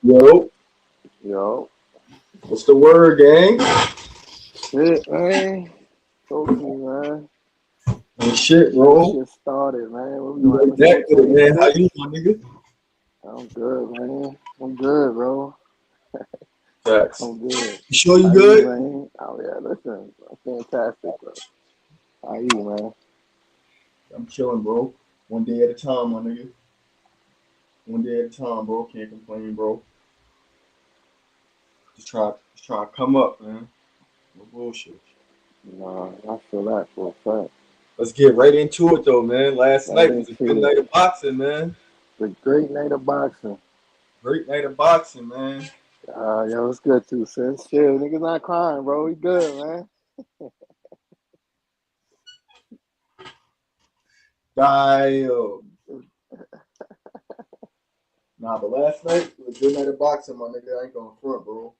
Yo, Yo, what's the word, gang? shit, man. Talk to me, man. And shit, Get this bro. shit started, man. What we You doing? right back Episode with it, man. How 26? you, my nigga? I'm good, man. I'm good, bro. Facts. I'm good. You sure you How you, good? man? Oh, yeah, listen. I'm fantastic, bro. How you, man? I'm chilling, bro. One day at a time, my nigga. One day at a time, bro. Can't complain, bro. Just try to come up, man. No bullshit. Nah, I feel that for a fact. Let's get right into it, though, man. Last Right night was a good into it. night of boxing, man. The great night of boxing. Great night of boxing, man. Yo, it's good too, sis. Chill, niggas not crying, bro. We good, man. Dio. Nah, but last night was a good night of boxing, my nigga. I ain't gonna front, bro.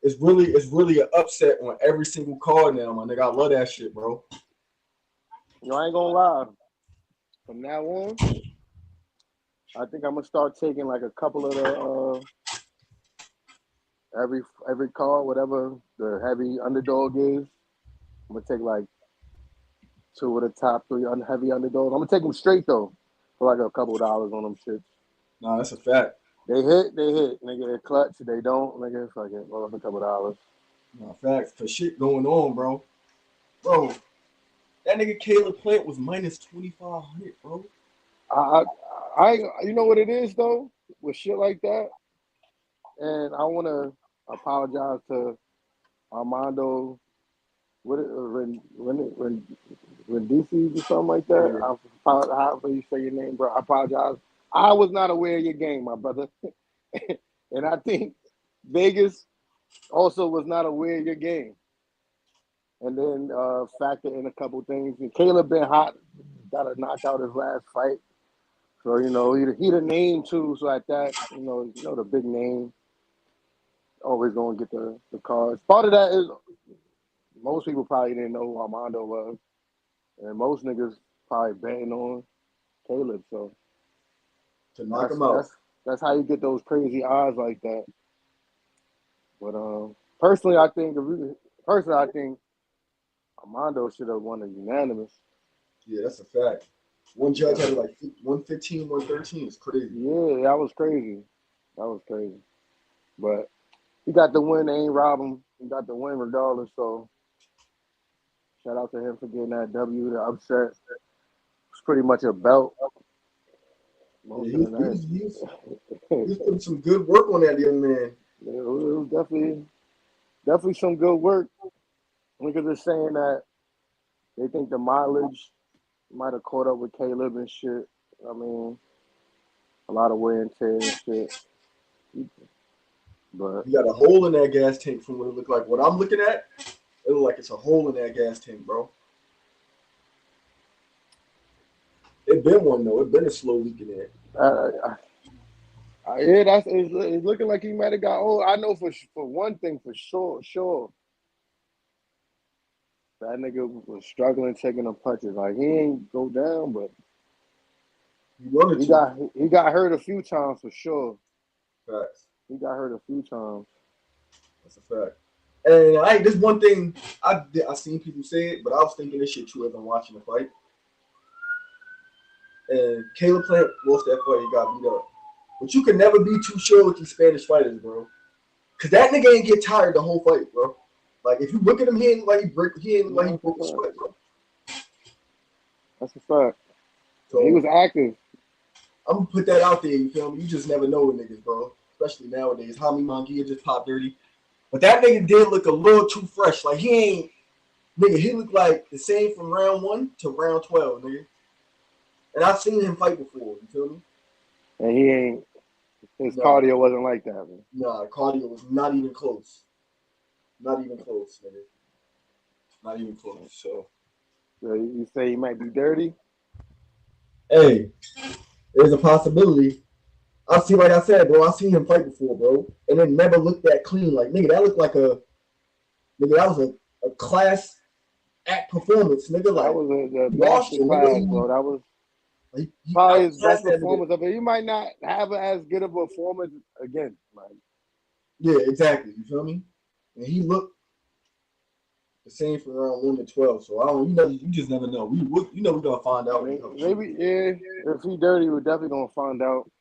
It's really an upset on every single card now, my nigga. I love that shit, bro. Yo, I ain't gonna lie. From now on, I think I'm gonna start taking like a couple of the every call, whatever the heavy underdog is. I'm gonna take like two of the top three heavy underdogs. I'm gonna take them straight though, for like a couple dollars on them shits. Nah, that's a fact. They hit, nigga. They clutch. They don't, nigga. Fuck it, well, a couple dollars. Nah, facts. Cause shit going on, bro. Bro, that nigga Caleb Plant was minus 2,500, bro. I, I, you know what it is though, with shit like that, and I wanna apologize to Armando. What it, when DC's or something like that. Yeah. However you say your name, bro. I apologize. I was not aware of your game, my brother. And I think Vegas also was not aware of your game. And then factor in a couple things. And Caleb been hot, got a knockout his last fight. So, he the name too. So at that, the big name always gonna get the cards. Part of that is most people probably didn't know who Armando was. And most niggas probably betting on Caleb. So To knock that's him out. that's that's how you get those crazy odds like that. But personally, I think Armando should have won a unanimous. Yeah, that's a fact. One judge Yeah, had it like 115, 113. It's crazy. yeah, that was crazy. That was crazy. But he got the win. They ain't rob him. He got the win regardless. So shout out to him for getting that W. The upset. It's pretty much a belt Yeah, most he of the was, he night. was, he was, he was putting some good work on that young man. It was definitely some good work. Niggas are saying that they think the mileage might have caught up with Caleb and shit. I mean, a lot of wear and tear and shit. But He got a hole in that gas tank from what it looked like. What I'm looking at, it looked like it's a hole in that gas tank, bro. It been one though. It been a slow leak in there. yeah, it's looking like he might have got old. I know for one thing for sure, that nigga was struggling taking the punches. Like he ain't go down, but He wanted to. he got hurt a few times for sure. Facts. He got hurt a few times. That's a fact. And this one thing I seen people say it, but I was thinking this shit too as I'm watching the fight. And Caleb Plant lost that fight. He got beat up. But you can never be too sure with these Spanish fighters, bro. Cause that nigga ain't get tired the whole fight, bro. Like if you look at him, he ain't like he broke a sweat, bro. That's a fact. So He was active. I'm gonna put that out there. You feel me? You just never know with niggas, bro. Especially nowadays. Jaime Munguia just popped dirty, but that nigga did look a little too fresh. Like he ain't nigga. He looked like the same from round 1 to round 12, nigga. And I've seen him fight before. You feel me? And he ain't his Nah, cardio wasn't like that, man. nah. Cardio was not even close. Not even close, nigga. Not even close. So So you say he might be dirty? hey, there's a possibility. I see, like I said, bro. I seen him fight before, bro, and it never looked that clean. Like nigga, that looked like a nigga. That was a class at performance, nigga. That Like was a washed master him, class, nigga. bro. That was He probably his best outclassed that nigga. performance of it. He might not have as good of a performance again. Like, yeah, exactly. You feel me? And he looked the same from around 1 to 12. So I don't, you just never know. We're gonna find out. maybe yeah. If he dirty, we're definitely gonna find out.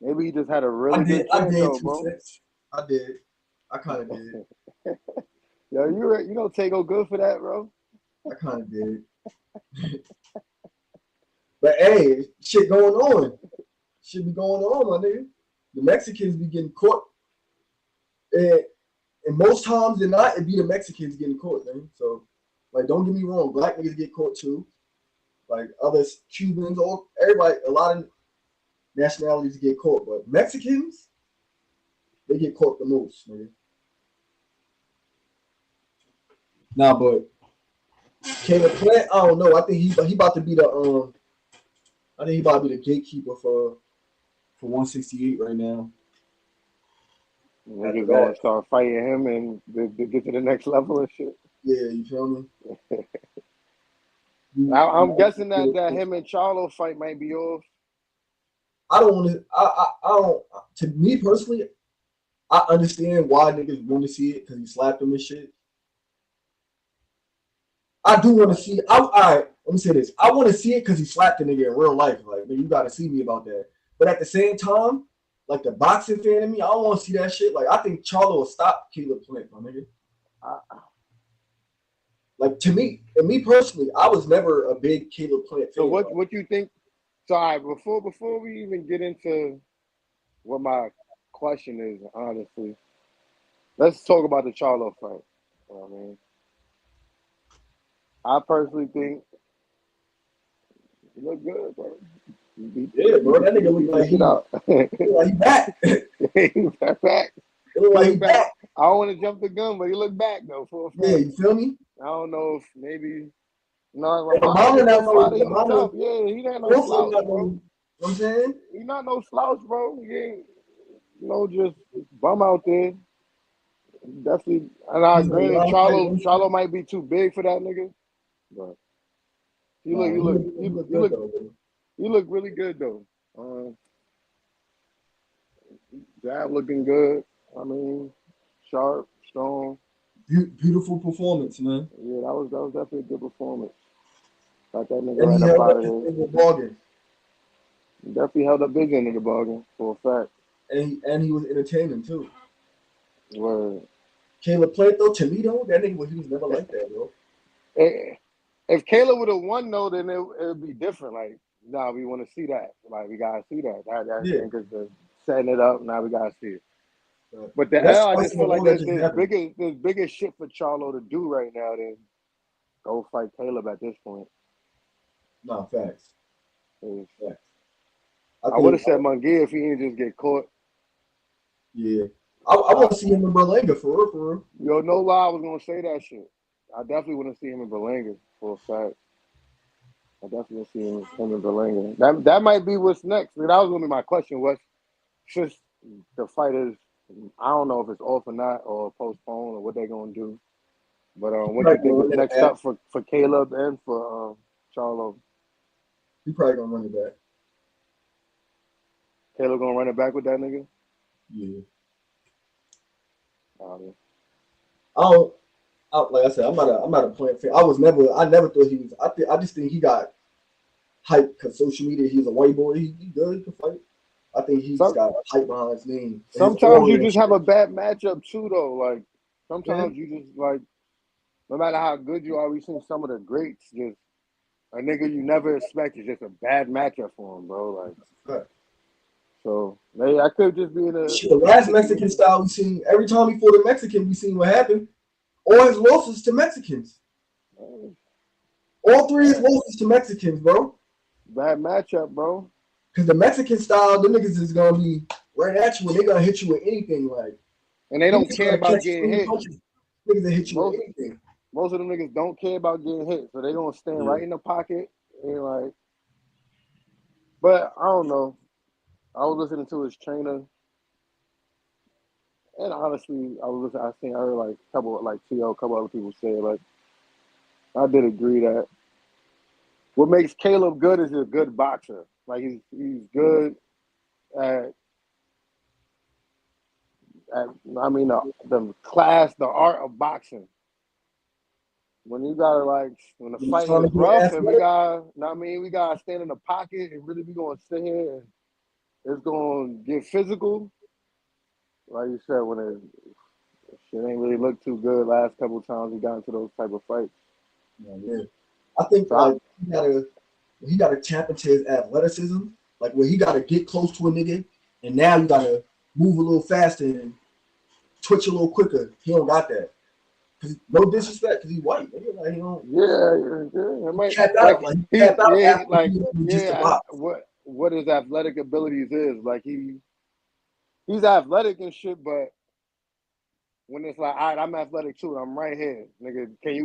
Maybe he just had a really good I camp did though, bro. 2 cents. I did. I kind of did. Yo, you know Taegoe good for that, bro. I kind of did. But hey, shit going on. Shit be going on, my nigga. The Mexicans be getting caught. And most times than not, it be the Mexicans getting caught, man. So, like, don't get me wrong. Black niggas get caught too. Like, others, Cubans, all everybody, a lot of nationalities get caught. But Mexicans, they get caught the most, man. Nah, but Caleb Plant, I don't know. I think he about to be the I think he about to be the gatekeeper for 168 right now. We're just gonna start fighting him and to get to the next level and shit. Yeah, you feel me? I'm guessing that him and Charlo fight might be off. I don't want to. I don't. To me personally, I understand why niggas want to see it because he slapped him and shit. I do want to see it. All right, let me say this. I want to see it because he slapped the nigga in real life. Like, man, you got to see me about that. But at the same time, like the boxing fan in me, I don't want to see that shit. Like, I think Charlo will stop Caleb Plant, my nigga. Like, to me, and me personally, I was never a big Caleb Plant fan. So what you think? So all right, before we even get into what my question is, honestly, let's talk about the Charlo fight. You know what I mean? I personally think he look good, bro. Yeah, bro, that nigga look like he back. He back. It look like he back. I don't want to jump the gun, but he looked back though for a fact. Yeah, you feel me? I don't know if maybe no. Ramon not tough. Yeah, he not no slouch, bro. You know what I'm saying? He not no slouch, bro. He ain't just bum out there. Definitely, and I agree. Charlo might be too big for that nigga, but he look really good though. Jab looking good. I mean, sharp, strong. Beautiful performance, man. Yeah, that was definitely a good performance. Got that nigga and right he held up out up of his there. bargain. He definitely held up big end of the bargain for a fact. And he was entertaining too. Word. Caleb Plant though, Toledo, that nigga he was never like that, bro. If Caleb would have won though, then it would be different. Like, nah, we want to see that. Like, we gotta see that. That's because setting it up. Now we gotta see it. But the L, I just feel like there's bigger shit for Charlo to do right now than go fight Caleb at this point. No, facts. Facts. I would have said Munguia if he didn't just get caught. Yeah. I want to see him in Berlanga for real. Yo, no lie, I was gonna say that shit. I definitely want to see him in Berlanga for a fact. I definitely want to see him in Berlanga. That might be what's next. I mean, that was gonna be my question. What's since the fight is, I don't know if it's off or not, or postponed, or what they're gonna do. But what do you think is next up for Caleb and for Charlo? He probably gonna run it back. Caleb gonna run it back with that nigga? Yeah. Like I said, I'm not a Plant fan. I never thought he was. I just think he got hype because social media. He's a white boy. He good. He can fight. I think he's got hype behind his name. Sometimes you just have a bad matchup too, though. Like sometimes you just like, no matter how good you are, we've seen some of the greats just a nigga you never expect is just a bad matchup for him, bro. Like, so maybe I could just be in the last Mexican style we seen. Every time he fought a Mexican, we seen what happened. All his losses to Mexicans. All three of his losses to Mexicans, bro. Bad matchup, bro. Because the Mexican style, the niggas is gonna be right at you and they're gonna hit you with anything, like. And they don't care about getting hit. Niggas that hit you with anything. Most of them niggas don't care about getting hit, so they gonna stand right in the pocket and like. But I don't know. I was listening to his trainer, and honestly, I heard like a couple other people say like I did agree that what makes Caleb good is he's a good boxer. Like he's good at the class, the art of boxing. When you gotta when the fight is rough and we gotta stand in the pocket and really be gonna sit here and it's gonna get physical. Like you said, when it shit ain't really look too good last couple of times he got into those type of fights. Yeah. I think he gotta tap into his athleticism, like where he gotta get close to a nigga, and now you gotta move a little faster and twitch a little quicker. He don't got that. No disrespect, because he's white. Nigga. Like, he don't. What his athletic abilities is. Like he's athletic and shit, but when it's like, all right, I'm athletic too. I'm right here, nigga. Can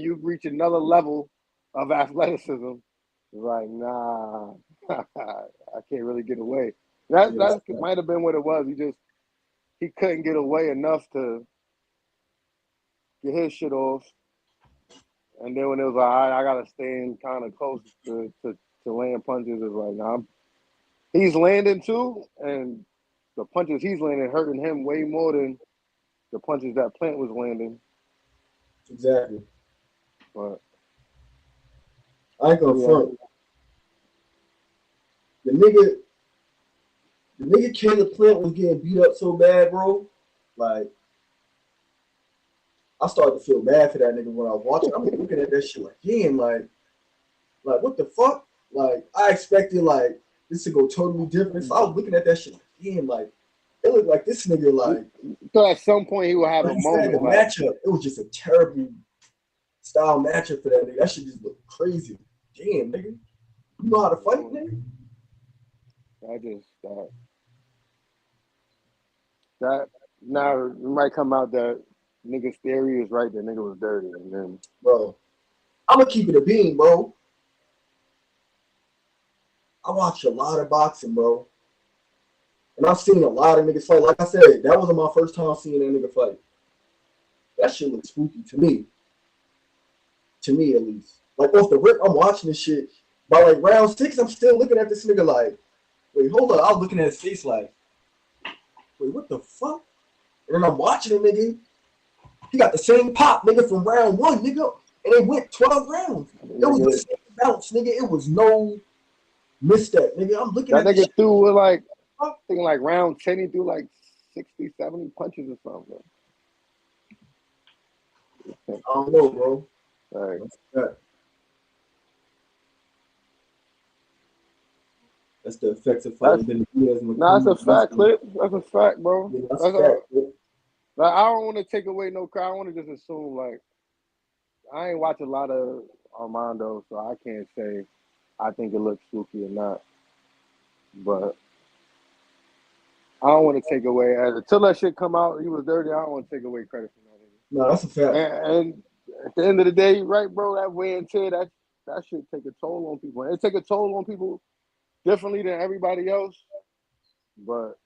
you reach another level of athleticism? It's like, nah, I can't really get away. That might have been what it was. He couldn't get away enough to get his shit off. And then when it was like, all right, I gotta stay kind of close to land punches, it's like, nah, he's landing too, and the punches he's landing hurting him way more than the punches that Plant was landing. Exactly. But I ain't gonna front. The nigga Caleb Plant was getting beat up so bad, bro. Like, I started to feel bad for that nigga when I was watching. I'm looking at that shit like, damn, like what the fuck? Like, I expected like this to go totally different. So I was looking at that shit like, damn, like it looked like this nigga like. So at some point he will have a moment. The matchup, it was just a terrible style matchup for that nigga. That shit just looked crazy. Damn, nigga, you know how to fight, nigga. That now it might come out that nigga's theory is right. That nigga was dirty, and then bro, I'm gonna keep it a bean, bro. I watch a lot of boxing, bro. And I've seen a lot of niggas fight. Like I said, that wasn't my first time seeing that nigga fight. That shit looks spooky to me. To me, at least. Like, off the rip, I'm watching this shit. By, like, round 6, I'm still looking at this nigga like, wait, hold up. I was looking at his face like, wait, what the fuck? And then I'm watching him, nigga. He got the same pop, nigga, from round 1, nigga. And it went 12 rounds. It was the same bounce, nigga. It was no misstep, nigga. I'm looking at that nigga shit. Threw with like, I think like round 10, he threw like 60, 70 punches or something. I don't know, bro. Right. That's the effective fighting. That's a fact, Clip. That's a fact, bro. Yeah, that's a fact, bro. Like, I don't want to take away no crowd. I want to just assume, like, I ain't watch a lot of Armando, so I can't say I think it looks spooky or not. But I don't want to take away until that shit come out. He was dirty. I don't want to take away credit from that. No, that's a fact. And at the end of the day, right, bro, that wear and tear, that shit take a toll on people. It take a toll on people differently than everybody else. But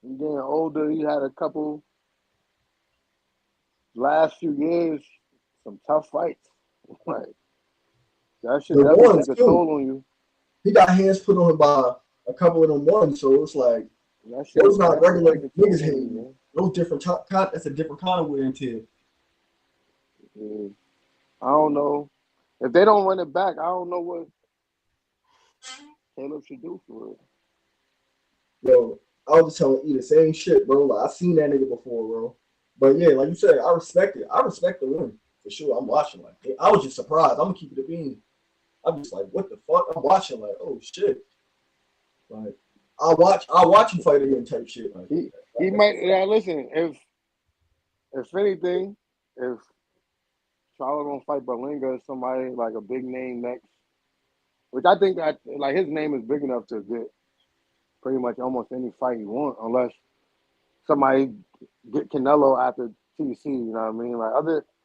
he's getting older. He had a couple last few years, some tough fights. Like that shit definitely take a toll on you. He got hands put on him by a couple of them ones, so it's like those not regular niggas hitting you. Those different that's a different kind of wear and tear. Yeah. I don't know. If they don't run it back, I don't know what Caleb should do for it. Yo, I was just telling E the same shit, bro. Like, I've seen that nigga before, bro. But yeah, like you said, I respect it. I respect the win. For sure. I'm watching like I was just surprised. I'm gonna keep it a bean. I'm just like, what the fuck? I'm watching like, oh shit. Like I'll watch him fight again type shit. Like, he might listen, if anything, if Charlo don't fight Berlinga or somebody like a big name next, which I think that like his name is big enough to get pretty much almost any fight he wants, unless somebody get Canelo after TC, you know what I mean? Like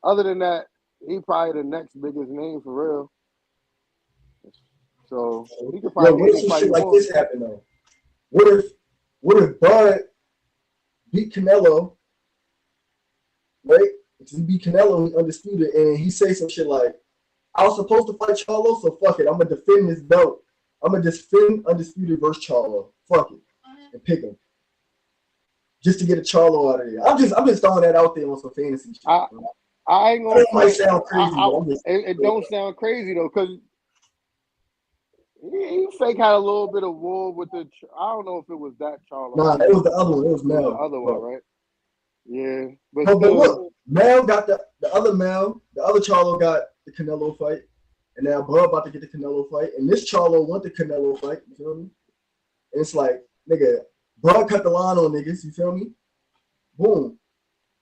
other than that, he probably the next biggest name for real. So he could probably what if some shit like this happen though? What if Bud beat Canelo, right? If he beat Canelo, he undisputed, and he say some shit like, "I was supposed to fight Charlo, so fuck it. I'm gonna defend this belt. I'm gonna defend undisputed versus Charlo. Fuck it, and pick him just to get a Charlo out of there." I'm just throwing that out there on some fantasy shit. I ain't gonna. It might sound crazy. It don't sound crazy though, because he fake had a little bit of war with the. I don't know if it was that Charlo. Nah, it was the other one. It was Mel. The other one, right? Yeah, but look, Mel got the other Mel. The other Charlo got the Canelo fight, and now Bud about to get the Canelo fight, and this Charlo want the Canelo fight. You feel me? And it's like, nigga, Bud cut the line on niggas. You feel me? Boom.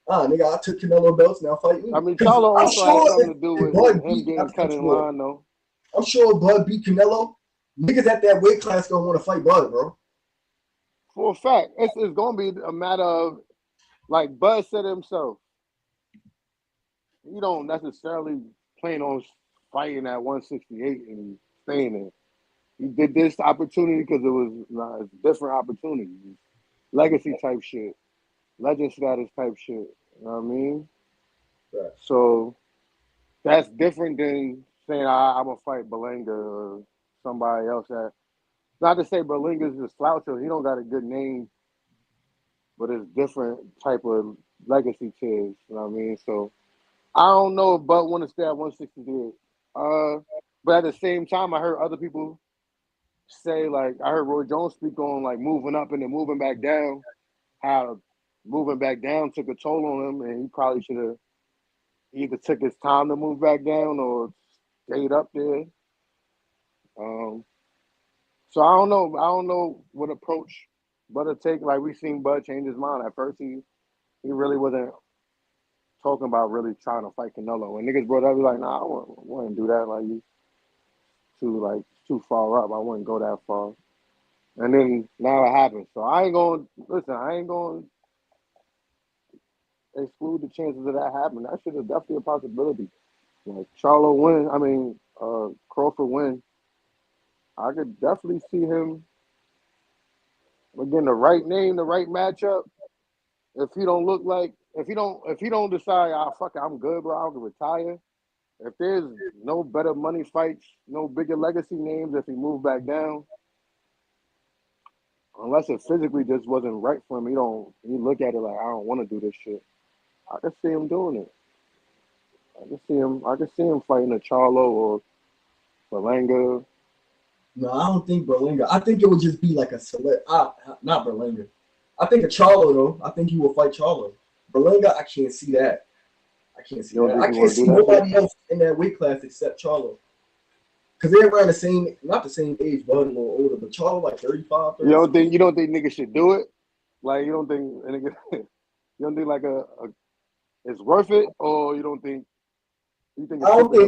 Nigga, I took Canelo belts. Now fight me. I mean, Charlo also has something to do with him getting cut in line, though. I'm sure Bud beat Canelo. Niggas at that weight class gonna want to fight Bud, bro. For a fact, it's gonna be a matter of, like Bud said himself, you don't necessarily plan on fighting at 168 and staying there. He did this opportunity because it was a different opportunity, legacy type shit, legend status type shit. You know what I mean? Right. So that's different than saying I'm gonna fight Berlanga or somebody else. Not to say Berlanga's just sloucher. He don't got a good name, but it's different type of legacy tiers. You know what I mean? So I don't know if Bud want to stay at 168. But at the same time, I heard other people say, like, I heard Roy Jones speak on like moving up and then moving back down. How moving back down took a toll on him, and he probably should have either took his time to move back down or stayed up there. So I don't know. I don't know what approach Bud to take. Like, we seen Bud change his mind. At first, he really wasn't talking about really trying to fight Canelo. When niggas brought up, he was like, nah, I wouldn't do that. Like, you too far up. I wouldn't go that far. And then now it happened. So I ain't going to exclude the chances of that happening. That shit is definitely a possibility. Like Charlo win, Crawford win. I could definitely see him again, the right name, the right matchup. If he don't decide, fuck it, I'm good, bro, I'll retire. If there's no better money fights, no bigger legacy names, if he moved back down, unless it physically just wasn't right for him, he look at it like, I don't want to do this shit. I can see him doing it. I can see him fighting a Charlo or Berlanga. No, I don't think Berlanga. I think it would just be like a select. Not Berlanga. I think a Charlo though. I think he will fight Charlo. Berlanga, I can't see that. I can't see nobody else in that weight class except Charlo. Because they're around the same, not the same age, but a little older. But Charlo like 35, 36. You don't think niggas should do it? Like, you don't think like it's worth it, or you think it's a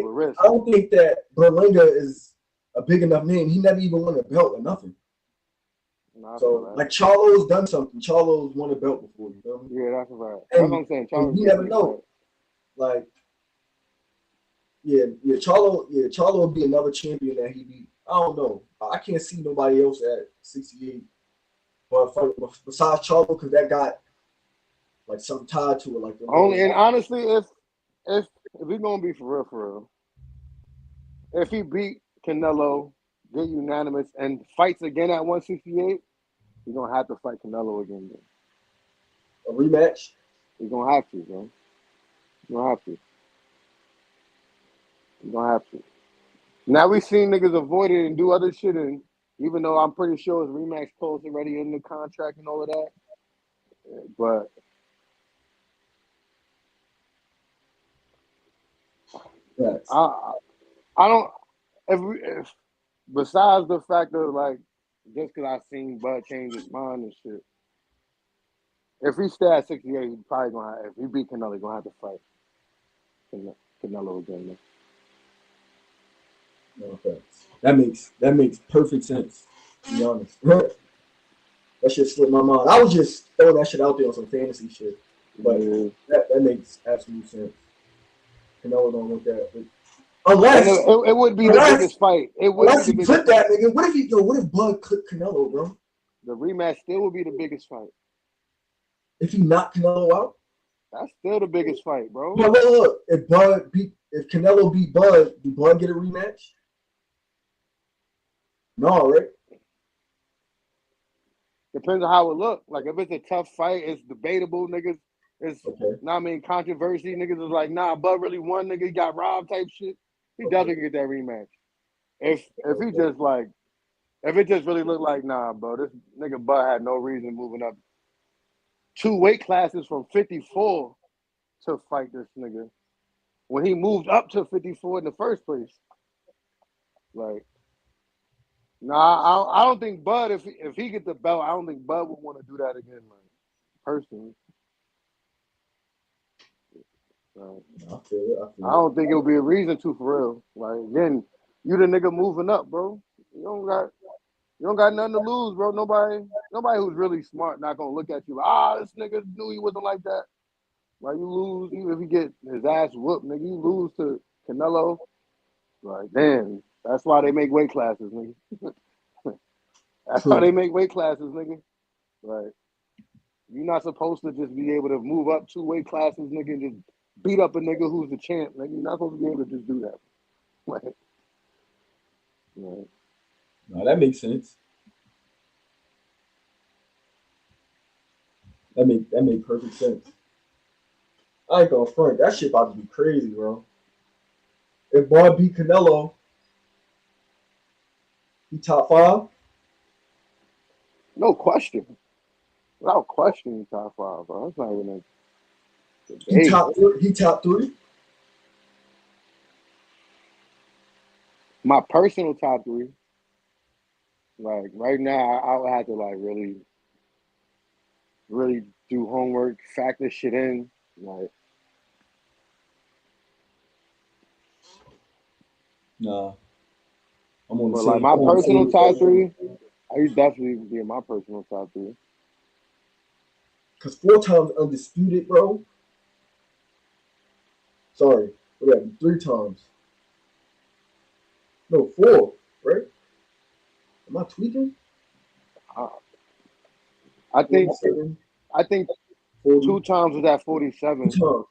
risk? I don't think that Berlanga is a big enough name. He never even won a belt or nothing. So, like, Charlo's done something. Charlo's won a belt before, you feel me? Yeah, that's right. That's what I'm saying. You never know. Like, Charlo will be another champion that he beat. I don't know. I can't see nobody else at 68. But besides Charlo, because that got like something tied to it, like the and honestly, if we're gonna be for real, if he beat Canelo, get unanimous, and fights again at 168, he's gonna have to fight Canelo again. Then. A rematch? He's gonna have to, bro. He's gonna have to. Now we've seen niggas avoid it and do other shit, and even though I'm pretty sure his rematch clause already in the contract and all of that, but yes. I don't. If besides the fact of like, just because I seen Bud change his mind and shit, if he stay at 68, he's probably gonna. If he beat Canelo, he's gonna have to fight Canelo again. No offense. That makes perfect sense. To be honest, that shit slipped my mind. I was just throwing that shit out there on some fantasy shit, but that makes absolute sense. Canelo don't want that. Unless it would be the biggest fight. It would unless he clipped that nigga. What if Bud clipped Canelo, bro? The rematch still would be the biggest fight. If he knocked Canelo out? That's still the biggest fight, bro. But look, if Canelo beat Bud, do Bud get a rematch? No, right? Depends on how it look. Like if it's a tough fight, it's debatable, niggas. It's Okay. not controversy. Niggas is like, nah, Bud really won. Nigga, he got robbed type shit. He doesn't get that rematch. If he just like, if it just really looked like, nah, bro, this nigga Bud had no reason moving up 2 weight classes from 54 to fight this nigga when he moved up to 54 in the first place. Like, nah, I don't think Bud, if he get the belt, I don't think Bud would want to do that again, like, personally. I feel it. I don't think it'll be a reason to, for real. Like, again, you the nigga moving up, bro. You don't got nothing to lose, bro. Nobody who's really smart not gonna look at you like, this nigga knew he wasn't like that. Like, you lose, even if he get his ass whooped, nigga, you lose to Canelo. Like, damn, that's why they make weight classes, nigga. That's why they make weight classes, nigga. Like, you're not supposed to just be able to move up 2 weight classes, nigga, and just beat up a nigga who's the champ, nigga. You're not supposed to be able to just do that. Like, no, that makes sense. That make perfect sense. I ain't gonna front. That shit about to be crazy, bro. If Bud beat Canelo, he top 5. no question. Without question, top 5, bro. That's not even a He debate. top 3. He top 3. My personal top 3. Like, right now, I would have to, like, really do homework, factor shit in. Like, Nah, I'm on the but, like, same. my I'm on the personal same. top 3, he's definitely be in my personal top 3. Cause 4 times undisputed, bro. Sorry, we got 3 times. No, 4, right? Am I tweaking? I think 47, 2 40. times was at 2 47. times.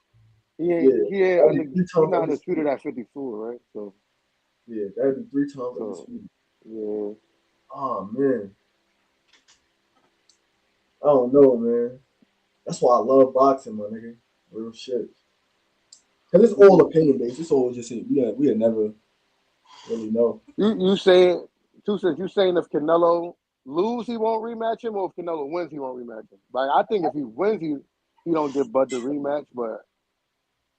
He Yeah, that'd be 3 he times not undisputed undisputed. at 54, right? So Yeah, that'd be 3 times so undisputed. yeah. Oh man, I don't know, man. That's why I love boxing, my nigga. Real shit. Cause it's all opinion based. It's all just we never really know. You saying two cents, you saying if Canelo lose he won't rematch him, or if Canelo wins he won't rematch him? Like, I think if he wins he don't get Bud the rematch, but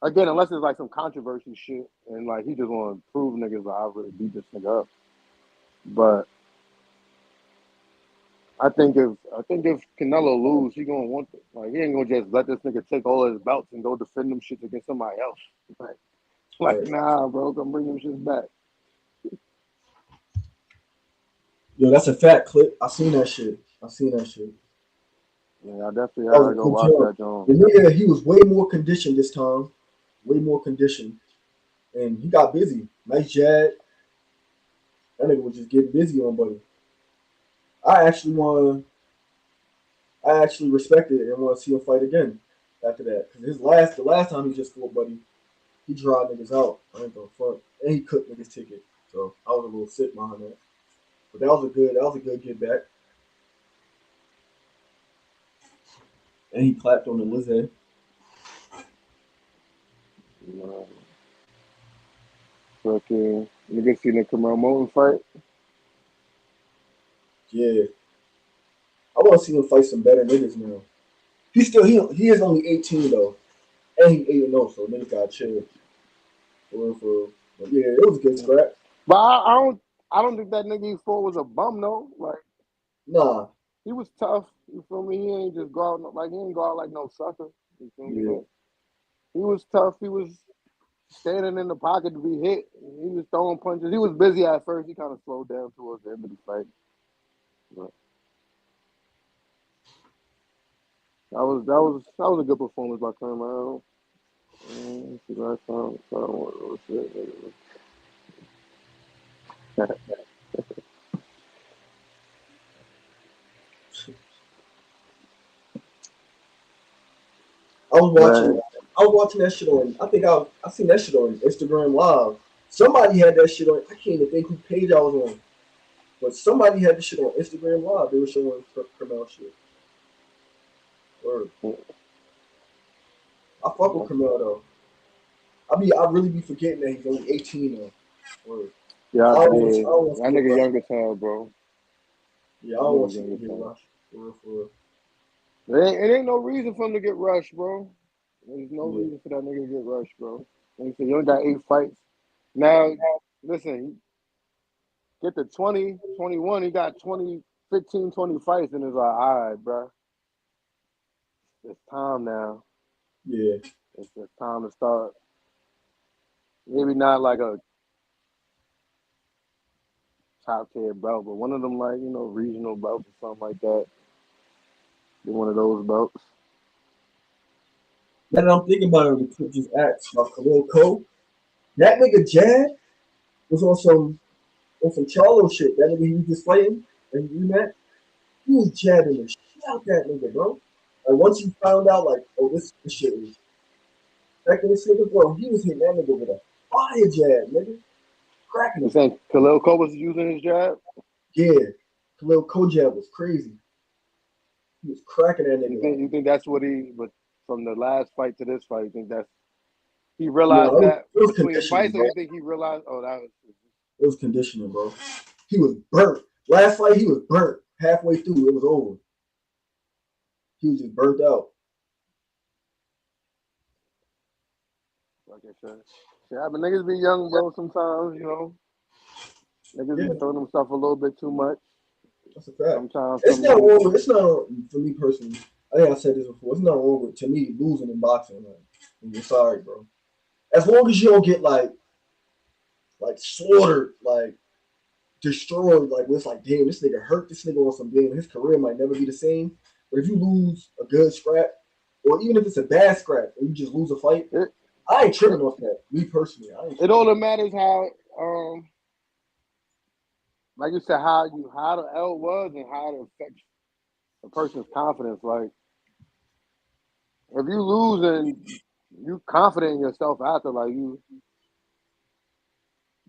again, unless it's like some controversy shit and like he just wanna prove niggas like I really beat this nigga up. But I think if Canelo lose, he gonna want it. Like, he ain't gonna just let this nigga take all his belts and go defend them shits against somebody else. Like Right. nah, bro, come bring them shits back. Yo, that's a fat clip. I seen that shit. Yeah, I definitely That was gotta a go good watch time. that John. The nigga, he was way more conditioned this time. Way more conditioned. And he got busy. Nice jab. That nigga was just getting busy on buddy. I actually want I actually respected it and want to see him fight again after that. Because the last time he just fought buddy, he dried niggas out. I ain't gonna front. And he cooked niggas ticket. So I was a little sick behind that. But that was a good get back. And he clapped on the Lizzie. Fucking niggas seen the Kamau Mountain fight. Yeah. I want to see him fight some better niggas now. He is only 18 though. And he 8-0, so niggas gotta chill. For real, for real. But yeah, it was a good scrap. But I don't think that nigga he fought was a bum though. Like, Nah. he was tough. You feel me? He ain't just go out like he ain't go out like no sucker. You feel me? Yeah. Like, he was tough. He was standing in the pocket to be hit. He was throwing punches. He was busy at first. He kind of slowed down towards the end of the fight. But that was a good performance by Kamau. See what I found. Oh, shit. I was watching. I was watching that shit on. I think I seen that shit on Instagram Live. Somebody had that shit on. I can't even think who page I was on, but somebody had the shit on Instagram Live. They were showing Carmel shit. Word. I fuck with Carmel though. I really be forgetting that he's only 18 though. Word. Yeah, I don't yeah. want to That see nigga Rush. young as hell, bro. Yeah, I don't want to see him get Rush. For real. It ain't no reason for him to get rushed, bro. There's no Yeah. reason for that nigga to get rushed, bro. Like you said, you only got 8 fights. Now, listen, get to 20, 21, he got 20, 15, 20 fights, and it's like, all right, bro. It's time now. Yeah. It's time to start. Maybe not like a top tier belt, but one of them, like, regional belts or something like that. Get one of those belts. Then I'm thinking about it. We could just ask about Khalil Cole. That nigga Jad was on some Charlo shit. That nigga he was just fighting and you met. He was jabbing the shit out that nigga, bro. Like once you found out, like, oh, this shit is back in this nigga, bro. He was hitting that nigga with a fire jab, nigga, cracking You him. think Khalil Cole was using his jab? Yeah, Khalil Cole jab was crazy. He was cracking that nigga. You think that's what but from the last fight to this fight, you think he No, realized that it was between conditioning, fights, or bro. you think he realized, oh, that was... It was conditioning, bro. He was burnt. Last fight, he was burnt. Halfway through, it was over. He was just burnt out. Like I said. Yeah, but niggas be young, bro, sometimes, Niggas Yeah, be throwing themselves a little bit too much. that's a fact. Sometimes It's not wrong. It's not for me personally. I think I said this before. It's not wrong with to me losing in boxing. Like, I'm sorry, bro. As long as you don't get like slaughtered, like destroyed, like it's like damn, this nigga hurt this nigga on some damn. His career might never be the same. But if you lose a good scrap, or even if it's a bad scrap, and you just lose a fight, I ain't tripping off that. Me personally, I ain't. It all matters how, like you said, how the L was and how it affects a person's confidence. Like, if you lose and you confident in yourself after, like you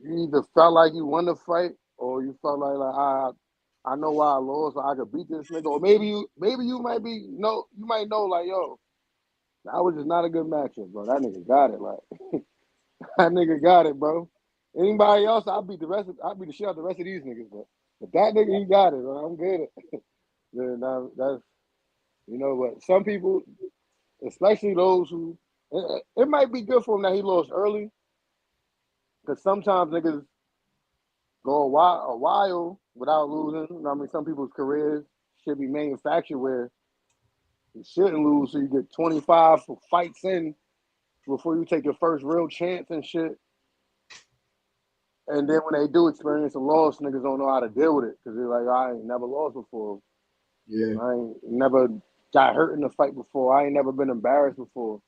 either felt like you won the fight or you felt like I know why I lost, so I could beat this nigga. Or maybe you might you might know, like, yo, that was just not a good matchup, bro. That nigga got it, like that nigga got it, bro. Anybody else, I'll beat the shit out the rest of these niggas, but that nigga, he got it, bro. I'm good. Then that's what some people, especially those who, it might be good for him that he lost early, because sometimes niggas go a while without losing. I mean, some people's careers should be manufactured where you shouldn't lose, so you get 25 fights in before you take your first real chance and shit. And then when they do experience a loss, niggas don't know how to deal with it because they're like, I ain't never lost before. Yeah. I ain't never got hurt in a fight before. I ain't never been embarrassed before.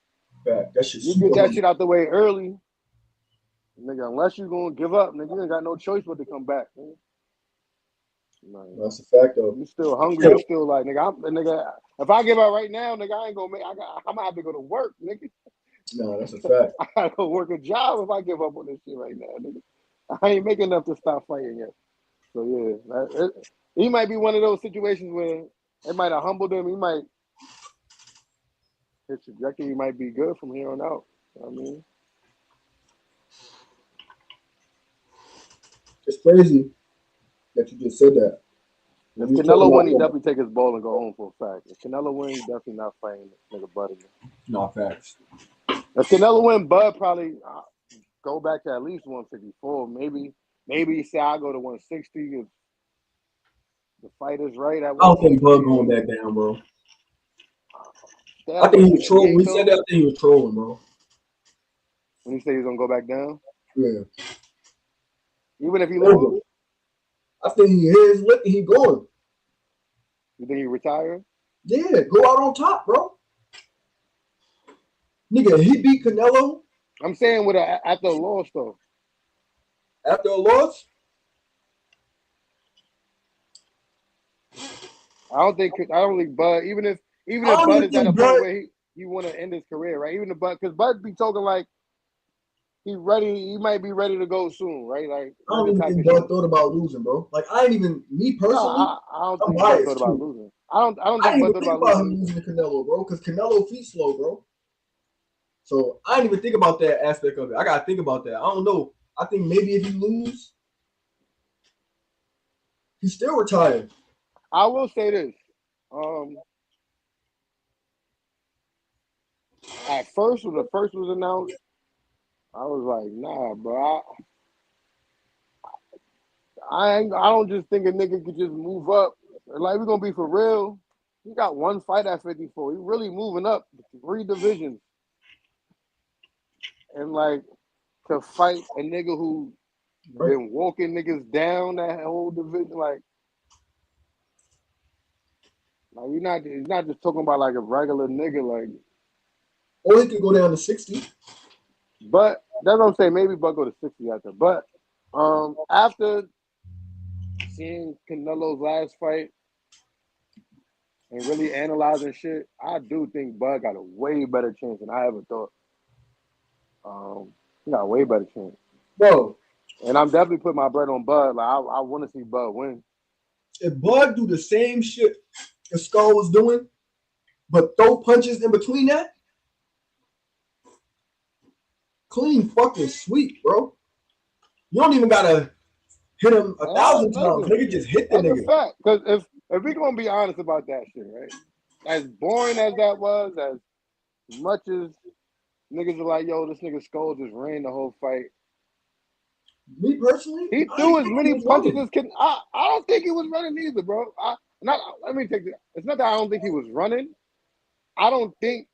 That shit. You get that shit out the way early, nigga. Unless you gonna give up, nigga, you ain't got no choice but to come back. Man. That's a fact, though. You still hungry? You still like, nigga. If I give up right now, nigga, I ain't gonna make. I'm gonna have to go to work, nigga. No, that's a fact. I gotta go work a job if I give up on this shit right now, nigga. I ain't making enough to stop fighting yet. So yeah, he might be one of those situations where it might have humbled him. His trajectory might be good from here on out. You know what I mean, It's crazy that you just said that. if Canelo win, he definitely take his ball and go home for a fact. If Canelo win, he definitely not fighting this nigga Bud again. No facts. If Canelo win, Bud probably go back to at least 154. Maybe say I go to 160 if the fight is right. I don't think Bud going back down, bro. I think he was trolling. When he said that, I think he was trolling, bro. When he said he's gonna go back down? Yeah. Even if he loses? I think he is looking, he going. You think he retired? Yeah, go out on top, bro. Nigga, he beat Canelo. I'm saying after a loss, though. After a loss? I don't think Bud, even if Bud is at a point where he want to end his career, right? Even the Bud, because Bud be talking like he ready. He might be ready to go soon, right? Like I don't even think Bud thought about losing, bro. Like I ain't even me personally. No, I don't I'm think Bud thought biased about too. losing. I don't I think didn't Bud even thought think about about him losing. losing to Canelo, bro, because Canelo feet slow, bro. So I didn't even think about that aspect of it. I gotta think about that. I don't know. I think maybe if he lose, he's still retired. I will say this. At first, when the first was announced, I was like, nah, bro. I don't just think a nigga could just move up. Like, we're gonna be for real. He got one fight at 54. He really moving up 3 divisions. And like to fight a nigga who been walking niggas down that whole division, like he's not just talking about like a regular nigga, like. Or he could go down to 60. But that's what I'm saying. Maybe Buck go to 60 after. But after seeing Canelo's last fight and really analyzing shit, I do think Bud got a way better chance than I ever thought. He got a way better chance, Bro. And I'm definitely putting my bread on Bud. Like I want to see Bud win. If Bud do the same shit as Skull was doing, but throw punches in between that, clean fucking sweep, bro. You don't even gotta hit him 1,000 times. Nigga, just hit the That's nigga. a fact. Because if we're gonna be honest about that shit, right? As boring as that was, as much as niggas are like, yo, this nigga Skull just ran the whole fight. Me personally, he threw as many punches as can. I don't think he was running either, bro. Let me take this. It's not that I don't think he was running. I don't think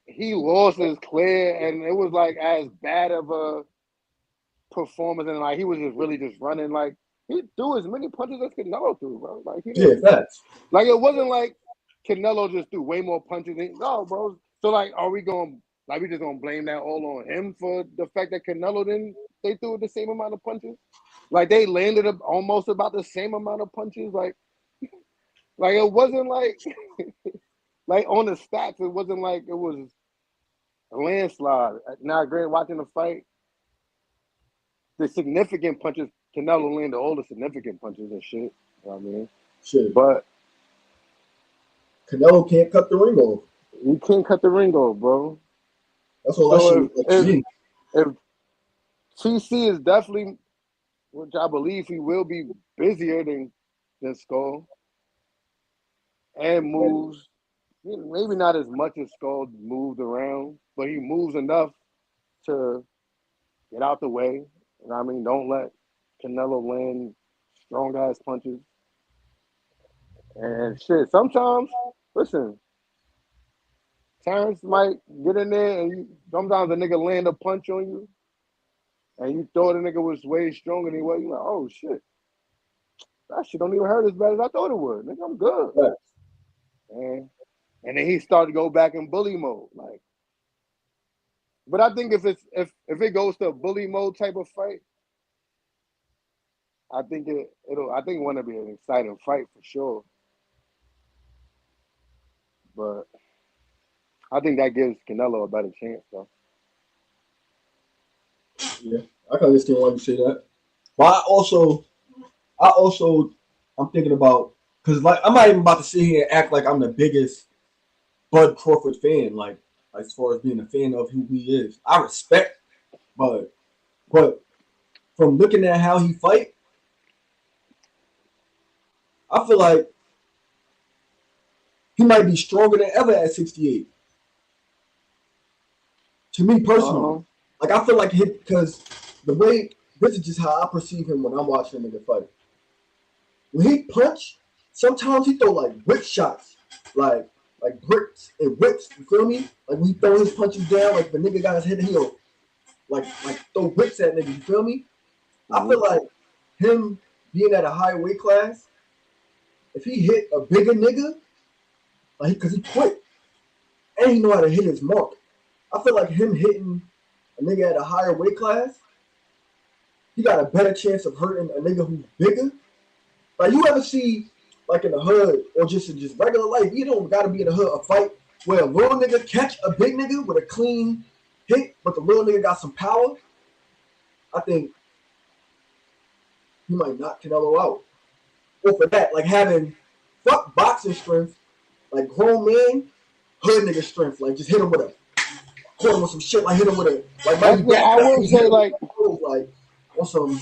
he lost as clear, and it was like as bad of a performance, and like he was just really just running. Like he threw as many punches as Canelo threw, bro. Like he didn't. Yeah, facts. Like it wasn't like Canelo just threw way more punches than no, bro. So like, are we going? Like we just gonna blame that all on him for the fact that Canelo didn't? They threw the same amount of punches. Like they landed up almost about the same amount of punches. Like it wasn't like like on the stats. It wasn't like it was a landslide. Now, great watching the fight. The significant punches, Canelo landed all the significant punches and shit. You know what I mean? Shit. But Canelo can't cut the ring off. You can't cut the ring off, bro. That's all that shit. If TC is definitely, which I believe he will be busier than Skull, and moves, maybe not as much as Skull moves around, but he moves enough to get out the way. You know what I mean? Don't let Canelo land strong ass punches. And shit, sometimes, listen, Terrence might get in there and sometimes a nigga land a punch on you and you thought the nigga was way stronger than what you like, oh shit. That shit don't even hurt as bad as I thought it would. Nigga, I'm good. Right. And then he started to go back in bully mode. Like, but I think if it goes to a bully mode type of fight, I think it want to be an exciting fight for sure. But I think that gives Canelo a better chance, though. Yeah, I can understand why you say that. But I'm thinking about because like I'm not even about to sit here and act like I'm the biggest Bud Crawford fan. Like as far as being a fan of who he is, I respect Bud, but from looking at how he fight, I feel like he might be stronger than ever at 68. To me personally, like I feel like because the way this is just how I perceive him when I'm watching a nigga fight. When he punch, sometimes he throw like whip shots, like bricks and whips. You feel me? Like when he throw his punches down, like the nigga got his head, he'll like throw whips at niggas. You feel me? I feel like him being at a higher weight class, if he hit a bigger nigga, like because he quick and he know how to hit his mark. I feel like him hitting a nigga at a higher weight class, he got a better chance of hurting a nigga who's bigger. Like you ever see like in the hood or just in just regular life, you don't gotta be in the hood, a fight where a little nigga catch a big nigga with a clean hit, but the little nigga got some power, I think he might knock Canelo out. Or for that, like having fuck boxing strength, like grown man, hood nigga strength, like just hit him with a caught him with some shit, like hit him with a like That's might be what I back up will and hit say. him Like like on some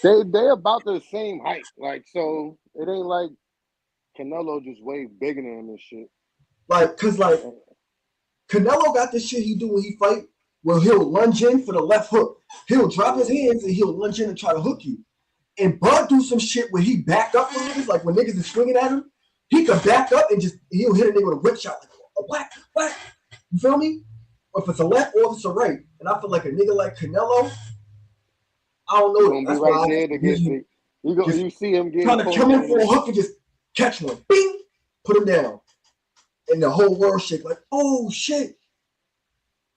they about the same height. Like so, it ain't like Canelo just way bigger than him and shit. like cause like Canelo got this shit he do when he fight where he'll lunge in for the left hook. He'll drop his hands and he'll lunge in and try to hook you. And Bud do some shit where he back up from niggas, like when niggas is swinging at him, he could back up and just he'll hit a nigga with a whip shot, like a whack, whack. You feel me? Or if it's a left or if it's a right. And I feel like a nigga like Canelo, I don't know. Gonna be That's right why there I to get the, you see him getting trying to come in for a hook and just catch one. Bing! Put him down. And the whole world shake like, oh shit.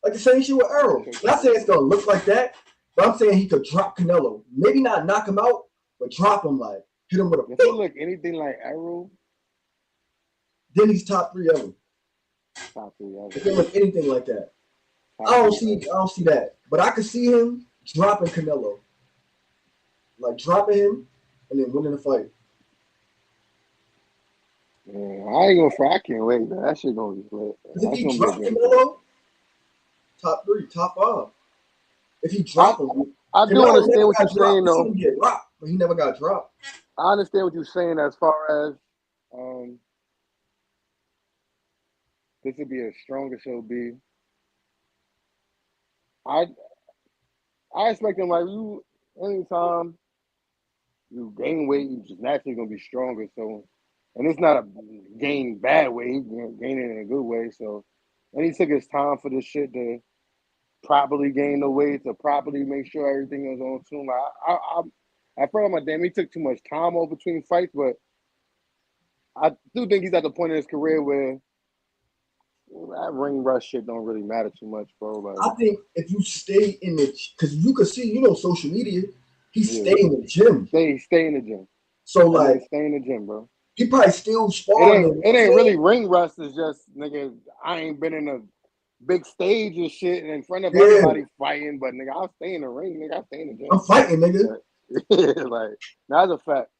Like the same shit with Earl. Not saying it's gonna look like that, but I'm saying he could drop Canelo. Maybe not knock him out, but drop him, like hit him with a if he look anything like Errol, then he's top 3 ever. top 3 ever. If he look anything like that. I don't see that. But I could see him dropping Canelo. Like dropping him and then winning the fight. Yeah, I ain't gonna fry. I can't wait. Man. That shit gonna be lit. Because if he dropped Canelo, top 3, top 5. If he dropped him, I do understand what you're saying though. He didn't get dropped, but he never got dropped. I understand what you're saying as far as this would be a stronger show be. I expect him like you anytime you gain weight, you just naturally gonna be stronger. So, and it's not a gain bad way, he's gaining in a good way. So, and he took his time for this shit to properly gain the weight, to properly make sure everything was on tune. Like I felt like damn, he took too much time off between fights, but I do think he's at the point in his career where that ring rust shit don't really matter too much, bro. Like, I think if you stay in the, because you can see, social media, he stay in the gym. Stay in the gym. So like, stay in the gym, bro. He probably still sparring. It ain't really ring rust. It's just nigga, I ain't been in a big stage and shit and in front of everybody fighting, but nigga, I'll stay in the ring, nigga. I'll stay in the gym. I'm fighting, nigga. Like that's a fact.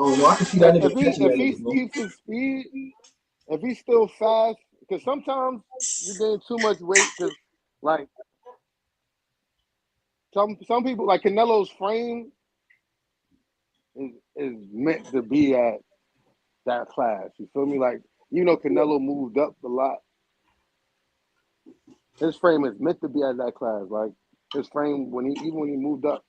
Oh no, I can see that nigga. If he keeps his speed, if he's still fast, because sometimes you gain too much weight. Because like some people, like Canelo's frame is meant to be at that class. You feel me? Like Canelo moved up a lot. His frame is meant to be at that class. Like his frame when he moved up,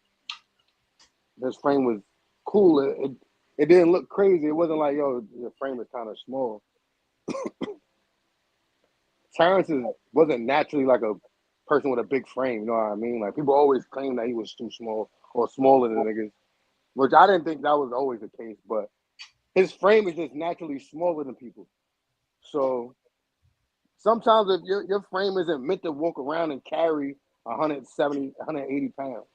his frame was cool. It didn't look crazy. It wasn't like, yo, your frame is kind of small. Terrence wasn't naturally like a person with a big frame, you know what I mean? Like, people always claim that he was too small or smaller than niggas, which I didn't think that was always the case, but his frame is just naturally smaller than people. So sometimes if your frame isn't meant to walk around and carry 170, 180 pounds,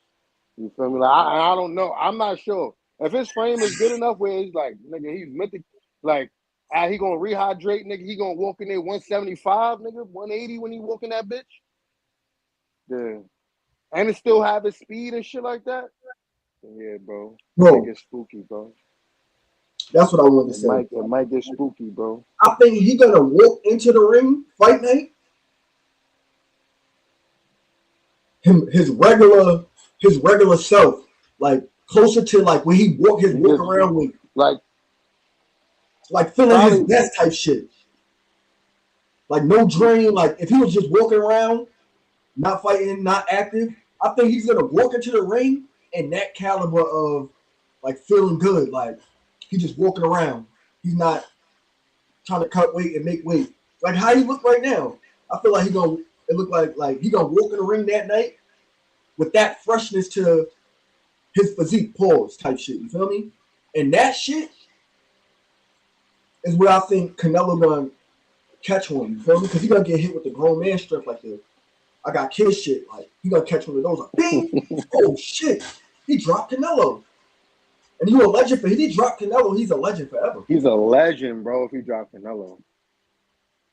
you feel me? Like, I don't know. I'm not sure. If his frame is good enough where he's like, nigga, he's meant to, like, he gonna rehydrate, nigga, he gonna walk in there 175, nigga, 180 when he walk in that bitch. Yeah. And it still have his speed and shit like that. Yeah, bro. It might get spooky, bro. That's what I wanted to say. It might get spooky, bro. I think he gonna walk into the ring fight night. His regular self, like closer to like when he walk around with like feeling his best type shit. Like no drain. Like if he was just walking around, not fighting, not active, I think he's gonna walk into the ring in that caliber of like feeling good. Like he's just walking around. He's not trying to cut weight and make weight. Like how he look right now. I feel like it look like he gonna walk in the ring that night with that freshness to his physique pause type shit. You feel me? And that shit is where I think Canelo gonna catch one. You feel me? Because he gonna get hit with the grown man strength like this. I got kid shit. Like he gonna catch one of those. Like, bing! Oh shit! He dropped Canelo. And you a legend for he did drop Canelo, he's a legend forever. He's a legend, bro, if he dropped Canelo.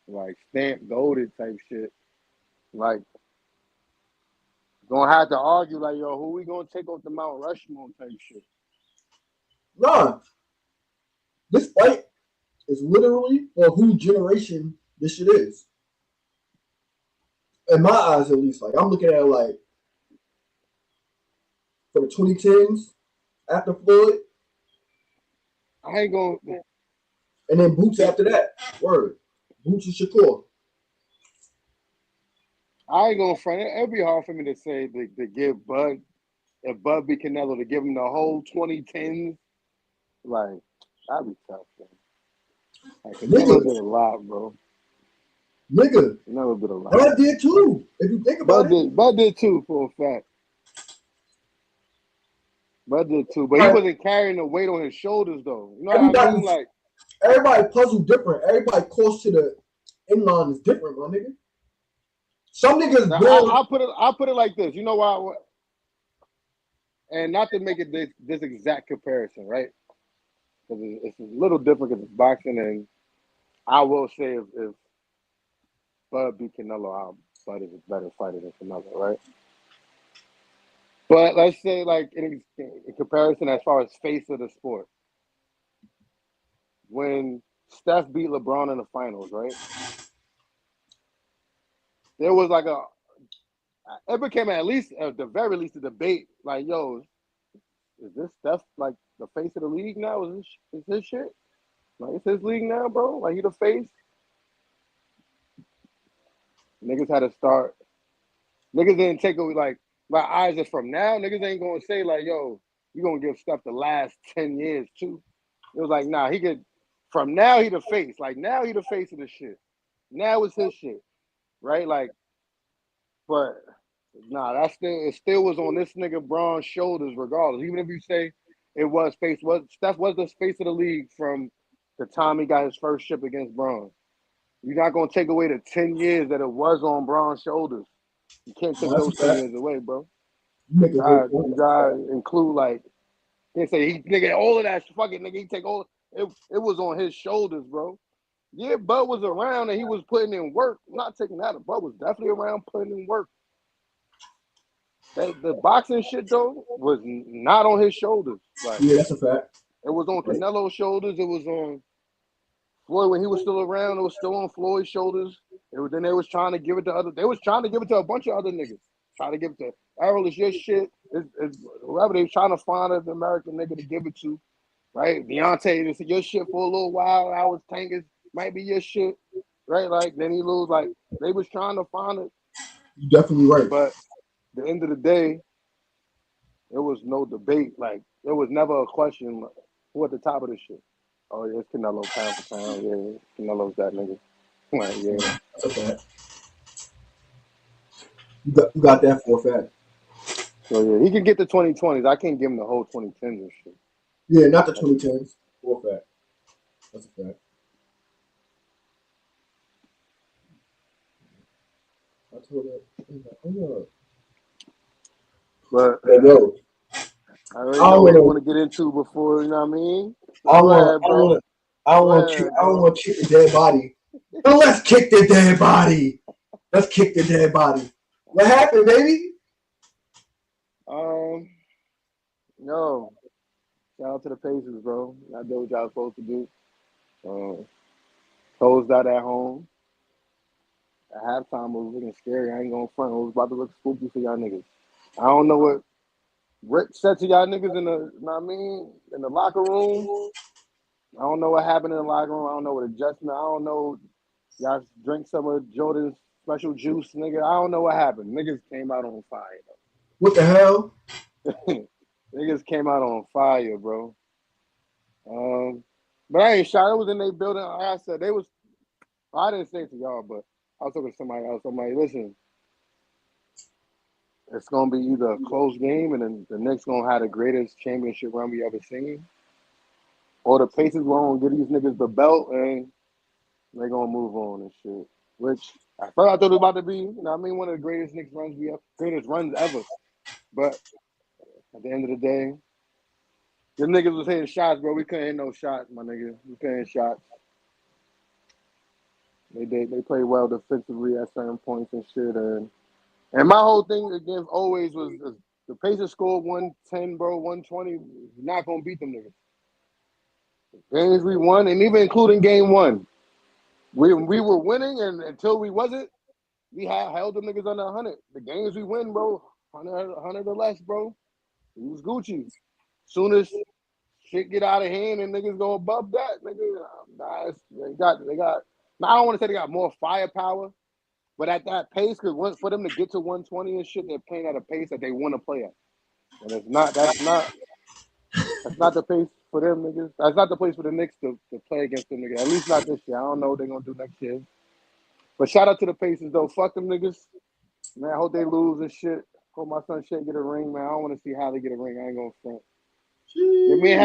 Like stamp golded type shit. Like gonna have to argue like, yo, who we gonna take off the Mount Rushmore type shit. Nah. This fight is literally for whose generation this shit is. In my eyes, at least. Like, I'm looking at it like for the 2010s after Floyd. I ain't gonna. And then Boots after that. Word. Boots and Shakur. I ain't gonna front it. It'd be hard for me to say to give Bud, if Bud beat Canelo, to give him the whole 2010s. Like, that'd be tough, man. Like, Canelo did a lot, bro. Nigga. Canelo did a lot. Bud did too, if you think about it. Bud did too, for a fact. Bud did too. But he wasn't carrying the weight on his shoulders, though. You know what I mean? Like, everybody puzzle different. Everybody close to the end line is different, my nigga. Some niggas. I'll put it like this. You know why? And not to make it this exact comparison, right? Because it's a little different because it's boxing, and I will say if Bud beat Canelo, Bud is a better fighter than Canelo, right? But let's say, like, in comparison as far as face of the sport, when Steph beat LeBron in the finals, right? There was like it became at the very least, a debate. Like, yo, is this Steph like the face of the league now? Is this shit? Like, it's his league now, bro? Like, he the face? Niggas had to start. Niggas didn't take away, like, my eyes are from now. Niggas ain't gonna say, like, yo, you gonna give Steph the last 10 years, too. It was like, nah, from now, he the face. Like, now he the face of the shit. Now it's his shit. Right? Like, but nah, it still was on this nigga Braun's shoulders regardless. Even if you say it was Steph was the face of the league from the time he got his first ship against Braun. You're not gonna take away the 10 years that it was on Braun's shoulders. You can't take those 10 years away, bro. You gotta include, like, you can't say nigga, all of that fucking nigga, he take all it was on his shoulders, bro. Yeah, Bud was around and he was putting in work. I'm not taking that. Bud was definitely around putting in work. The boxing shit, though, was not on his shoulders. Like, yeah, that's a fact. It was on Canelo's shoulders. It was on Floyd when he was still around. It was still on Floyd's shoulders. Then they was trying to give it to other. They was trying to give it to a bunch of other niggas. Trying to give it to Errol is your shit. It's whoever they was trying to find an American nigga to give it to. Right? Deontay, this is your shit for a little while. Howard Tangus might be your shit. Right? Like, then he lose. Like, they was trying to find it. You're definitely right. But at the end of the day, there was no debate. Like, there was never a question, like, who at the top of this shit? Oh, yeah, it's Canelo pound for pound. Yeah, Canelo's that nigga. Like, yeah. That's a fact. You got that for a fact. So, yeah, he can get the 2020s. I can't give him the whole 2010s and shit. Yeah, not the 2010s. For a fact. That's a fact. I told her. But hey, yo, I already know what you want to get into before, you know what I mean? I don't want to kick the dead body. No, let's kick the dead body. Let's kick the dead body. What happened, baby? No. Shout out to the Pacers, bro. I did what y'all was supposed to do. Closed out at home. At halftime, it was looking scary. I ain't going front. It was about to look spooky for y'all niggas. I don't know what Rick said to y'all niggas in the locker room. I don't know what happened in the locker room. I don't know what adjustment. I don't know. Y'all drink some of Jordan's special juice, nigga. I don't know what happened. Niggas came out on fire, though. What the hell? Niggas came out on fire, bro. But I ain't shot. It was in their building. Like I said, I didn't say it to y'all, but I was talking to somebody else. I'm like, listen, it's going to be either a close game and then the Knicks going to have the greatest championship run we ever seen, or the Pacers going to give these niggas the belt and they're going to move on and shit. Which, at first I thought it was about to be, you know what I mean, one of the greatest Knicks runs ever. But at the end of the day, The niggas was hitting shots, bro. We couldn't hit no shots, my nigga. We couldn't hit shots. They played well defensively at certain points and shit. And my whole thing against always was the Pacers scored 110, bro, 120. You're not gonna beat them niggas. Games we won, and even including game one, we were winning, and until we wasn't, we had held them niggas under 100. The games we win, bro, 100 or less, bro. It was Gucci. Soon as shit get out of hand and niggas go above that, nigga, they got. Now I don't want to say they got more firepower, but at that pace, because for them to get to 120 and shit, they're playing at a pace that they want to play at, and it's not. That's not the pace for them niggas. That's not the place for the Knicks to play against them niggas. At least not this year. I don't know what they're gonna do next year. But shout out to the Pacers though. Fuck them niggas. Man, I hope they lose and shit. Hope my son Shea get a ring, man. I don't want to see Hallie get a ring. I ain't gonna front. Your man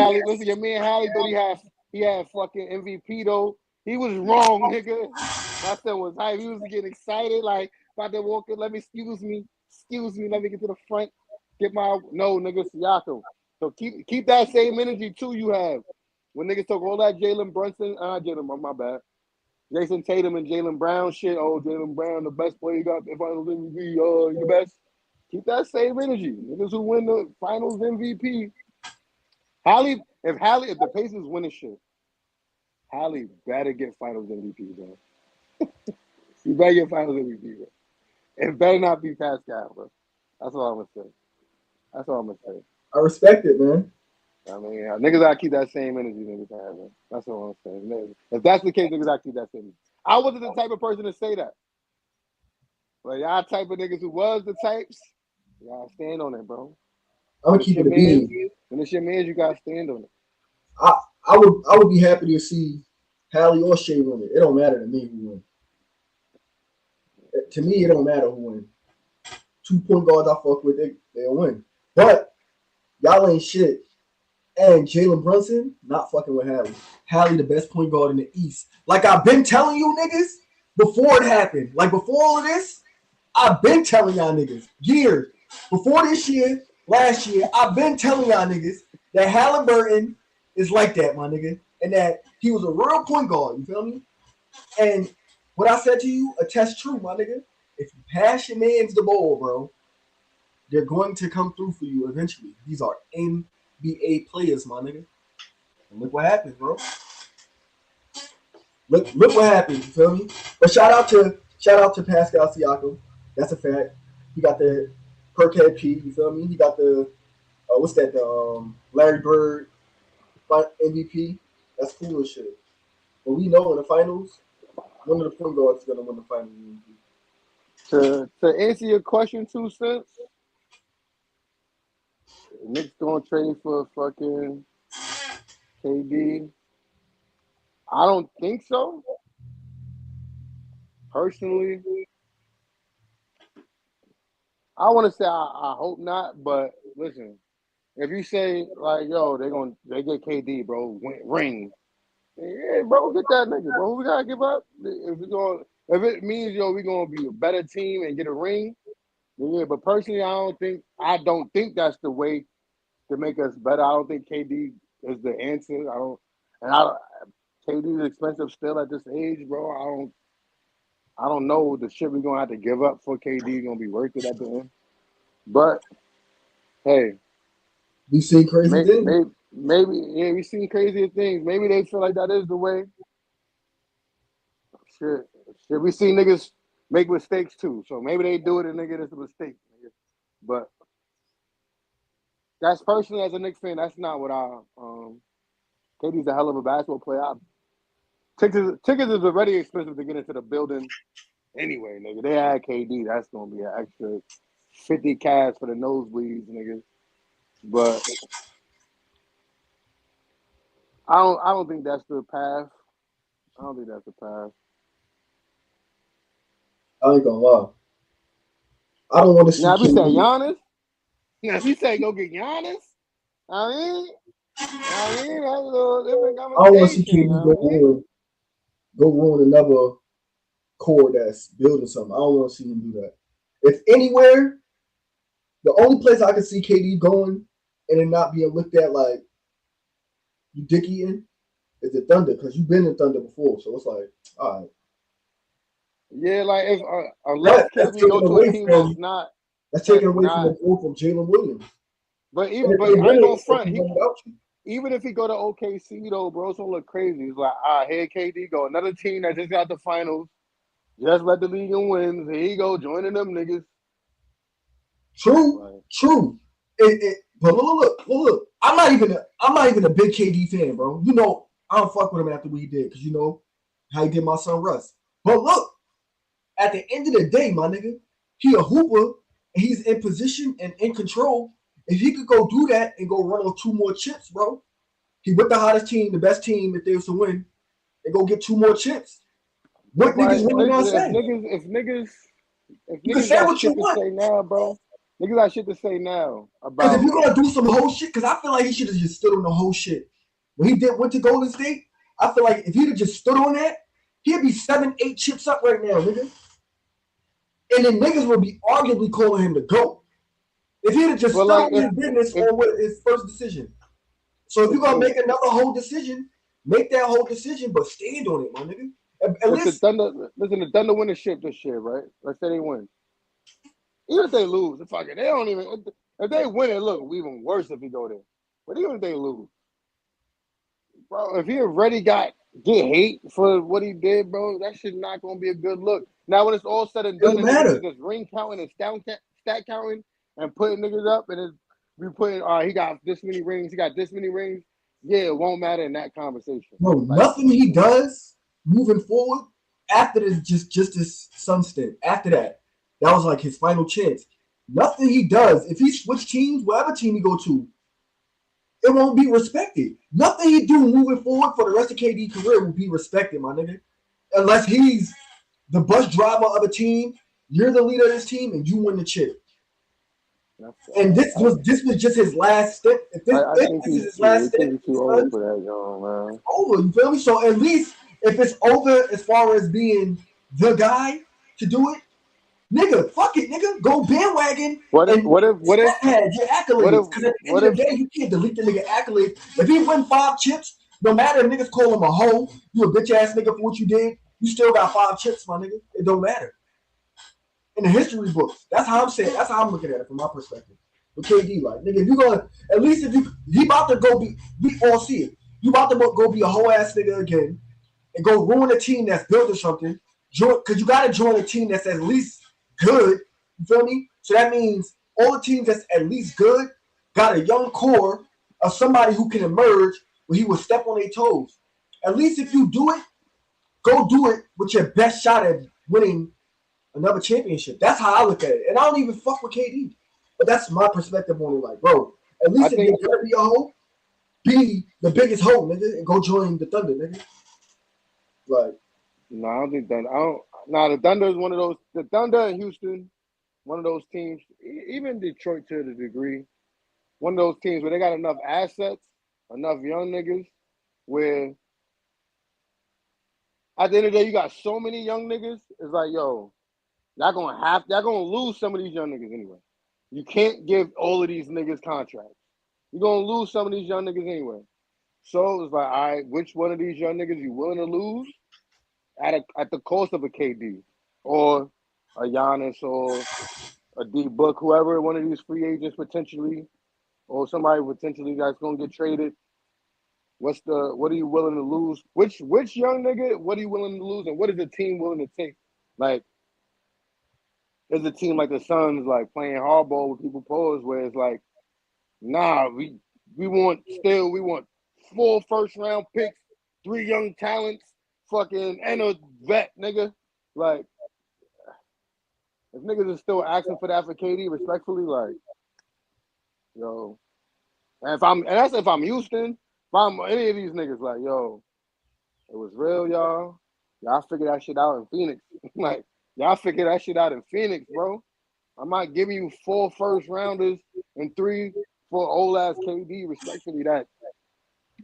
Hallie thought he had fucking MVP though. He was wrong, nigga. My son was hype. He was getting excited, like about to walk in. Excuse me. Let me get to the front. No, nigga, Siakam. So keep that same energy too you have. When niggas talk all that Jalen Brunson, my bad. Jason Tatum and Jalen Brown shit. Oh, Jalen Brown, the best player you got the finals MVP, you the best. Keep that same energy. Niggas who win the finals MVP. If the Pacers win this shit, Hallie better get finals MVP, bro. You better get finals MVP, bro. It better not be Pascal, bro. That's all I'm gonna say. I respect it, man. I mean, niggas gotta keep that same energy niggas have, man. That's what I'm saying. If that's the case, niggas gotta keep that same energy. I wasn't the type of person to say that. But y'all type of niggas who was the types, y'all stand on it, bro. I'm gonna keep it a bean. When it's your man, you gotta stand on it. I would be happy to see Hallie or Shea win it. It don't matter to me who win. To me, it don't matter who win. 2 point guards I fuck with, they'll win. But y'all ain't shit. And Jalen Brunson, not fucking with Hallie. Hallie, the best point guard in the East. Like I've been telling you niggas before it happened. Like before all of this, I've been telling y'all niggas years. Before this year, last year, I've been telling y'all niggas that Halliburton is like that, my nigga. And that he was a real point guard, you feel me? And what I said to you, attests true, my nigga. If you pass your mans the ball, bro, they're going to come through for you eventually. These are NBA players, my nigga. And look what happened, bro. Look what happened, you feel me? But shout out to Pascal Siakam. That's a fact. He got the Perkhead P, you feel me? He got the Larry Bird MVP. That's cool as shit. But we know in the finals, one of the point guards is gonna win the finals MVP. To answer your question, 2 cents, Knicks gonna trade for fucking KD. I don't think so. Personally, I want to say I hope not. But listen, if you say like, yo, they get KD, bro, ring. Yeah, bro, get that nigga, bro. We gotta give up. If it means we gonna be a better team and get a ring, yeah. But personally, I don't think that's the way to make us better. I don't think KD is the answer. KD is expensive still at this age, bro. I don't know the shit we're gonna have to give up for KD gonna be worth it at the end. But hey, we seen crazy things. Maybe we seen crazier things. Maybe they feel like that is the way. Shit. We see niggas make mistakes too. So maybe they do it and nigga, it's a mistake. Nigga. But that's personally as a Knicks fan, that's not what KD's a hell of a basketball player. Tickets is already expensive to get into the building anyway, nigga. They had KD, that's gonna be an extra 50 cash for the nosebleeds, nigga. But I don't think that's the path. I don't think that's the path. I ain't gonna lie. I don't want to see. Now, if you say Giannis, if you say go get Giannis, I mean, that's a little different conversation. I don't want to see KD go ruin another core that's building something. I don't want to see him do that. If anywhere, the only place I can see KD going and it not being looked at like you dick eating, is the Thunder because you've been in Thunder before. So it's like, all right. Yeah, like if unless That's KD go taken to a away team from that's taken away from not. the goal from Jalen Williams. But And but if I ain't gonna Menace, if front. he went without you. Even if he go to OKC though, bro, it's gonna look crazy. It's like, here KD go, another team that just got the finals, just led the league in wins. Here you go, joining them niggas. True. But look. I'm not even a big KD fan, bro. You know, I don't fuck with him after what he did because you know how he did my son Russ. But look, at the end of the day, my nigga, he a hooper and he's in position and in control. If he could go do that and go run on 2 more chips, bro, he with the hottest team, the best team if they was to win, and go get 2 more chips. What niggas really gonna say? If You can niggas say got what you shit to want. say now, bro. Niggas got shit to say now Because if about. you're gonna do some whole shit, because I feel like he should have just stood on the whole shit. When he went to Golden State, I feel like if he'd have just stood on that, he'd be 7, 8 chips up right now, nigga. And then niggas would be arguably calling him the GOAT. If he'd have just stood on his business on his first decision. So if you're gonna make another whole decision, make that whole decision, but stand on it, my nigga. The Thunder win the ship this year, right? Let's say they win. Even if they lose, fuck it. They don't even. If they win, it look even worse if he go there. But even if they lose, bro, if he already get hate for what he did, bro, that shit not gonna be a good look. Now when it's all said and done, and niggas just ring counting and stat counting and putting niggas up, and we putting, he got this many rings, he got this many rings. Yeah, it won't matter in that conversation. No, nothing he does moving forward after this, just this sun stint. After that was like his final chance. Nothing he does, if he switch teams, whatever team he go to, it won't be respected. Nothing he do moving forward for the rest of KD career will be respected, my nigga. Unless he's the bus driver of a team, you're the leader of this team, and you win the chip. And this was just his last step. If this is his last step, it's over for that, young man. Over, you feel me? So at least if it's over as far as being the guy to do it, nigga, fuck it, nigga, go bandwagon. What if your accolades? Because at the end of the day, you can't delete the nigga accolades. If he win 5 chips, no matter if niggas call him a hoe, you a bitch ass nigga for what you did, you still got 5 chips, my nigga. It don't matter. In the history books, that's how I'm saying. That's how I'm looking at it from my perspective. With KD, like nigga, if you gonna at least if he about to go be, we all see it. You about to go be a whole ass nigga again, and go ruin a team that's building something. Because you gotta join a team that's at least good. You feel me? So that means all the teams that's at least good got a young core of somebody who can emerge where he will step on their toes. At least if you do it, go do it with your best shot at winning another championship. That's how I look at it. And I don't even fuck with KD. But that's my perspective on it. Like, bro, at least if you're gonna be a hoe, be the biggest hoe, nigga, and go join the Thunder, nigga. Like, no, I don't think that. The Thunder is one of those. The Thunder and Houston, one of those teams. Even Detroit to a degree, one of those teams where they got enough assets, enough young niggas, where at the end of the day, you got so many young niggas. It's like, yo, y'all gonna lose some of these young niggas anyway. You can't give all of these niggas contracts. You're gonna lose some of these young niggas anyway. So it's like, all right, which one of these young niggas you willing to lose at the cost of a KD or a Giannis or a D Book, whoever, one of these free agents potentially, or somebody potentially that's gonna get traded. What are you willing to lose? Which young nigga, what are you willing to lose, and what is the team willing to take? Like, there's a team like the Suns like playing hardball with people pose where it's like, nah, we want 4 first-round picks, 3 young talents, fucking and a vet, nigga. Like, if niggas is still asking for that for KD, respectfully, like, yo, and that's if I'm Houston, if I'm any of these niggas, like, yo, it was real, y'all. Y'all figure that shit out in Phoenix. Like, y'all figure that shit out in Phoenix, bro. I'm not giving you 4 first-rounders and 3 for old ass KD. Respectfully, that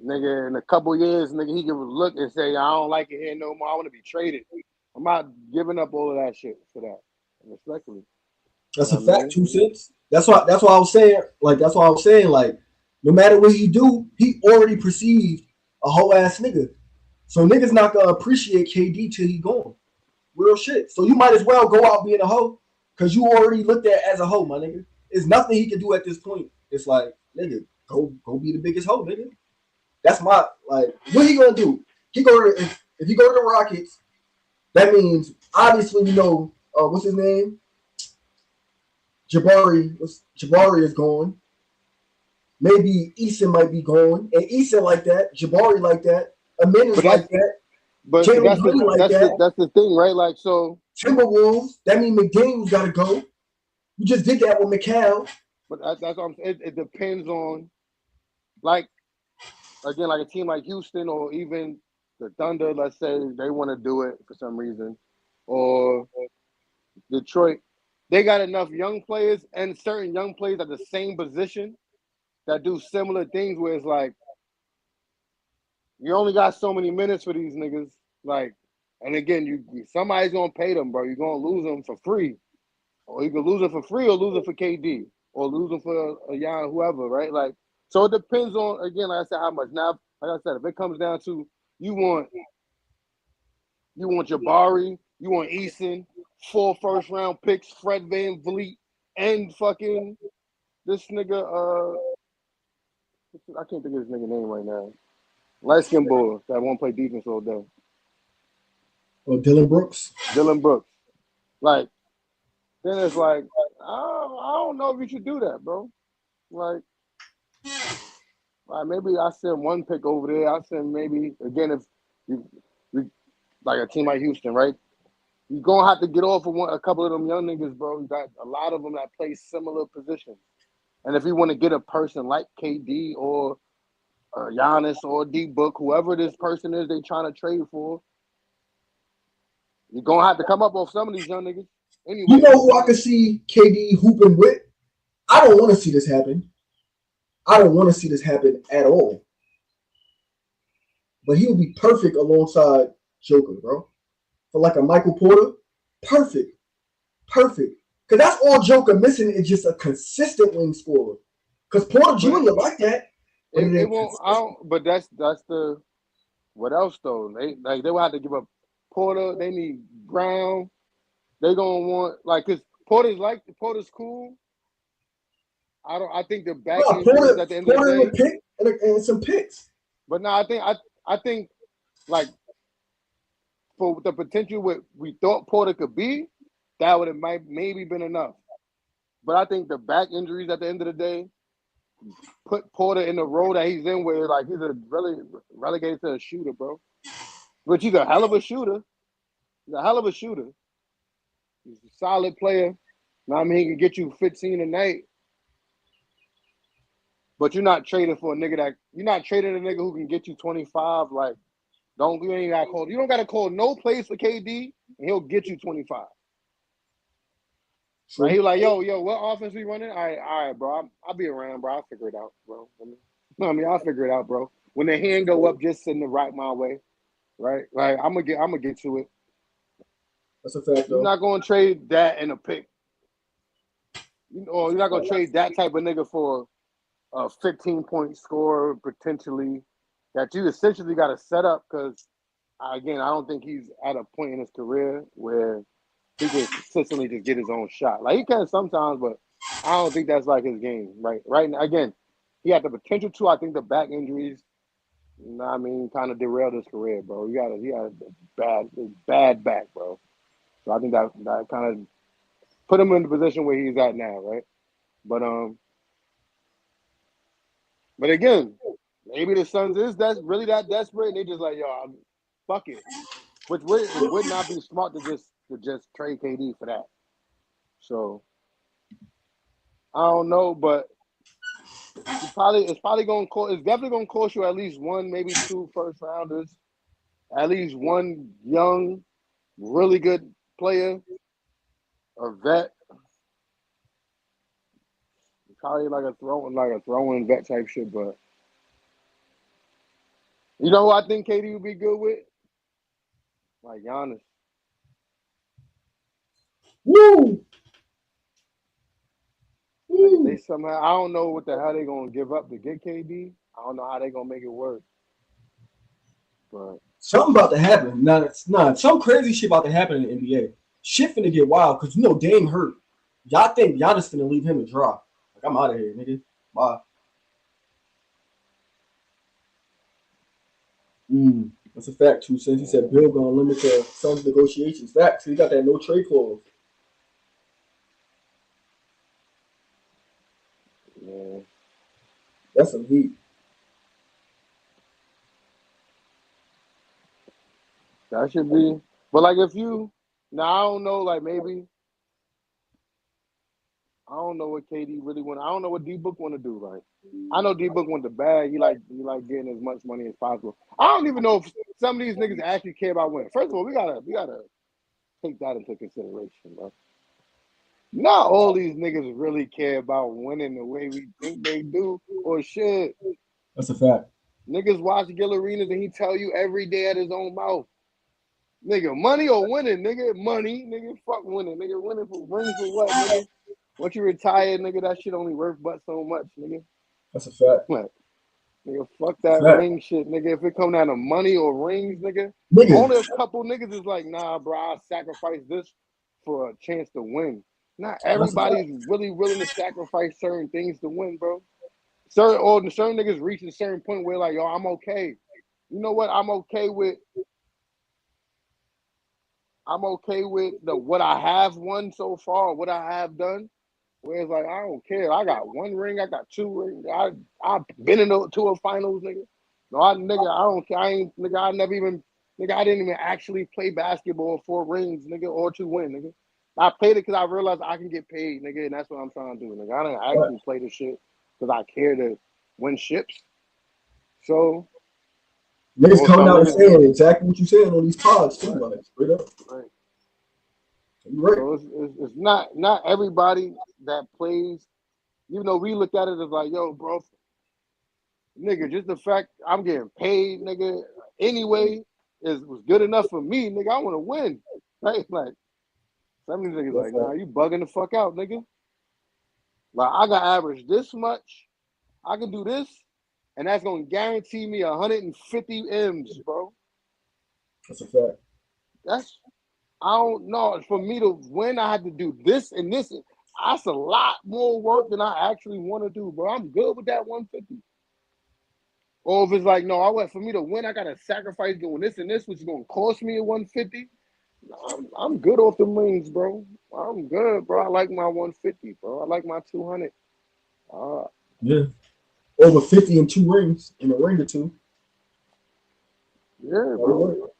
nigga in a couple years, nigga, he can look and say, I don't like it here no more. I want to be traded. I'm not giving up all of that shit for that. Respectfully. That's a fact, 2 cents. That's why I was saying, like, No matter what he do, he already perceived a whole ass nigga. So niggas not gonna appreciate KD till he gone. Real shit. So you might as well go out being a hoe because you already looked at as a hoe, my nigga. There's nothing he can do at this point. It's like, nigga, go be the biggest hoe, nigga. That's my like. What he gonna do? He go to if he go to the Rockets. That means obviously we know what's his name. Jabari is gone. Maybe Eason might be gone, and Eason like that. Jabari like that. Menace like that. But Jalen Green like that. That's the thing, right? Like so. Timberwolves. That means McDaniels got to go. You just did that with McCall. But that's what I'm saying. It depends on, like, again, like a team like Houston or even the Thunder. Let's say they want to do it for some reason, or Detroit. They got enough young players and certain young players at the same position that do similar things. Where it's like you only got so many minutes for these niggas. Like, and again, somebody's gonna pay them, bro. You're gonna lose them for free. Or you can lose it for free or lose it for KD or lose them for a young whoever, right? Like, so it depends on, again, like I said, how much. Now, like I said, if it comes down to you want Jabari, you want Eason, 4 first-round picks, Fred VanVleet, and fucking this nigga, I can't think of his nigga name right now. Light-skinned boy that won't play defense all day. Or Dylan Brooks. Like, then it's like, I don't know if you should do that, bro. Like maybe I send one pick over there. I send maybe, again, if you like a team like Houston, right? You're going to have to get off of a couple of them young niggas, bro. You got a lot of them that play similar positions. And if you want to get a person like KD or Giannis or D-Book, whoever this person is they trying to trade for, you're going to have to come up off some of these young niggas. Anyway, you know who I could see KD hooping with? I don't want to see this happen. I don't want to see this happen at all. But he would be perfect alongside Joker, bro. For like a Michael Porter, perfect. Because that's all Joker missing is just a consistent wing scorer. Because Porter Jr. like that. It won't. But that's the. What else though? They will have to give up Porter. They need Brown. They gonna want because Porter's cool. I think the back end is at the end of the day. And some picks. But no, I think like for the potential what we thought Porter could be, that would have maybe been enough. But I think the back injuries at the end of the day put Porter in the role that he's in where like he's really relegated to a shooter, bro. Which he's a hell of a shooter. He's a solid player. Now I mean he can get you 15 a night. But you're not trading for a nigga who can get you 25. Like, you don't gotta call no plays for KD, and he'll get you 25. Right? He was like, yo, what offense we running? All right, bro. I'll be around, bro. I'll figure it out, bro. I'll figure it out, bro. When the hand go up, just send the right my way, right? Like, I'm gonna get to it. That's a fact, though. You're not gonna trade that in a pick. You're not gonna trade that type of nigga for a 15-point scorer potentially that you essentially got to set up because, again, I don't think he's at a point in his career where he can consistently just get his own shot. Like, he can sometimes, but I don't think that's like his game, right? Right now, again, he had the potential to. I think the back injuries, kind of derailed his career, bro. He had a bad back, bro. So I think that kind of put him in the position where he's at now, right? But again, maybe the Suns that's really that desperate, and they just like, yo, fuck it. Which would not be smart to just trade KD for that. So I don't know, but it's definitely gonna cost you at least one, maybe 2 first rounders, at least one young, really good player, a vet. Probably like a throw-in vet type shit, but you know who I think KD would be good with? Like Giannis. Woo! They somehow, I don't know what the hell they gonna give up to get KD. I don't know how they gonna make it work. But something about to happen. Some crazy shit about to happen in the NBA. Shit finna get wild because Dame hurt. Y'all think Giannis finna leave him to dry? Like I'm out of here, nigga. Bye. That's a fact too. Since he said Bill gonna limit the Suns negotiations. Facts. He got that no trade clause. yeah, That's some heat. that should be. But like if you now, I don't know. Like maybe I don't know what KD really want. I don't know what D Book want to do. Like I know D Book want the bag. He like getting as much money as possible. I don't even know if some of these niggas actually care about winning. First of all, we gotta take that into consideration, bro. Not all these niggas really care about winning the way we think they do or should. That's a fact. Niggas watch Gil Arenas and he tell you every day at his own mouth. Nigga, money or winning, nigga. Money, nigga. Fuck winning, nigga. Winning for rings for what, nigga? Once you retire, nigga, that shit only worth but so much, nigga. That's a fact. Like, nigga, fuck that ring shit, nigga. If it come down to money or rings, nigga, only a couple niggas is like, nah, bro, I'll sacrifice this for a chance to win. Not everybody's really willing to sacrifice certain things to win, bro. Certain niggas reach a certain point where like, yo, I'm okay. You know what? I'm okay with the what I have won so far, what I have done. Where it's like, I don't care. I got one ring, I got two rings. I've been in to a finals, nigga. No, I don't care. I didn't even actually play basketball for rings, nigga, or to win, nigga. I played it because I realized I can get paid, nigga, and that's what I'm trying to do, nigga. I didn't actually play the shit because I care to win ships. So niggas coming out and saying exactly what you saying on these pods too, like straight up. Right. You're right. So it's not everybody that plays. You know, we look at it as like, yo, bro, nigga, just the fact I'm getting paid, nigga, anyway, was good enough for me, nigga. I want to win, right? Like, some of these niggas like, nah, you bugging the fuck out, nigga. Like, I got average this much, I can do this, and that's gonna guarantee me 150 M's, bro. That's a fact. I don't know. For me to win, I had to do this and this. That's a lot more work than I actually want to do, bro. I'm good with that 150. Or if it's like, no, for me to win, I gotta sacrifice doing this and this, which is gonna cost me a 150. I'm good off the rings, bro. I'm good, bro. I like my 150, bro. I like my 200. Yeah. Over 50 and 2 rings in a ring or two. Yeah, bro.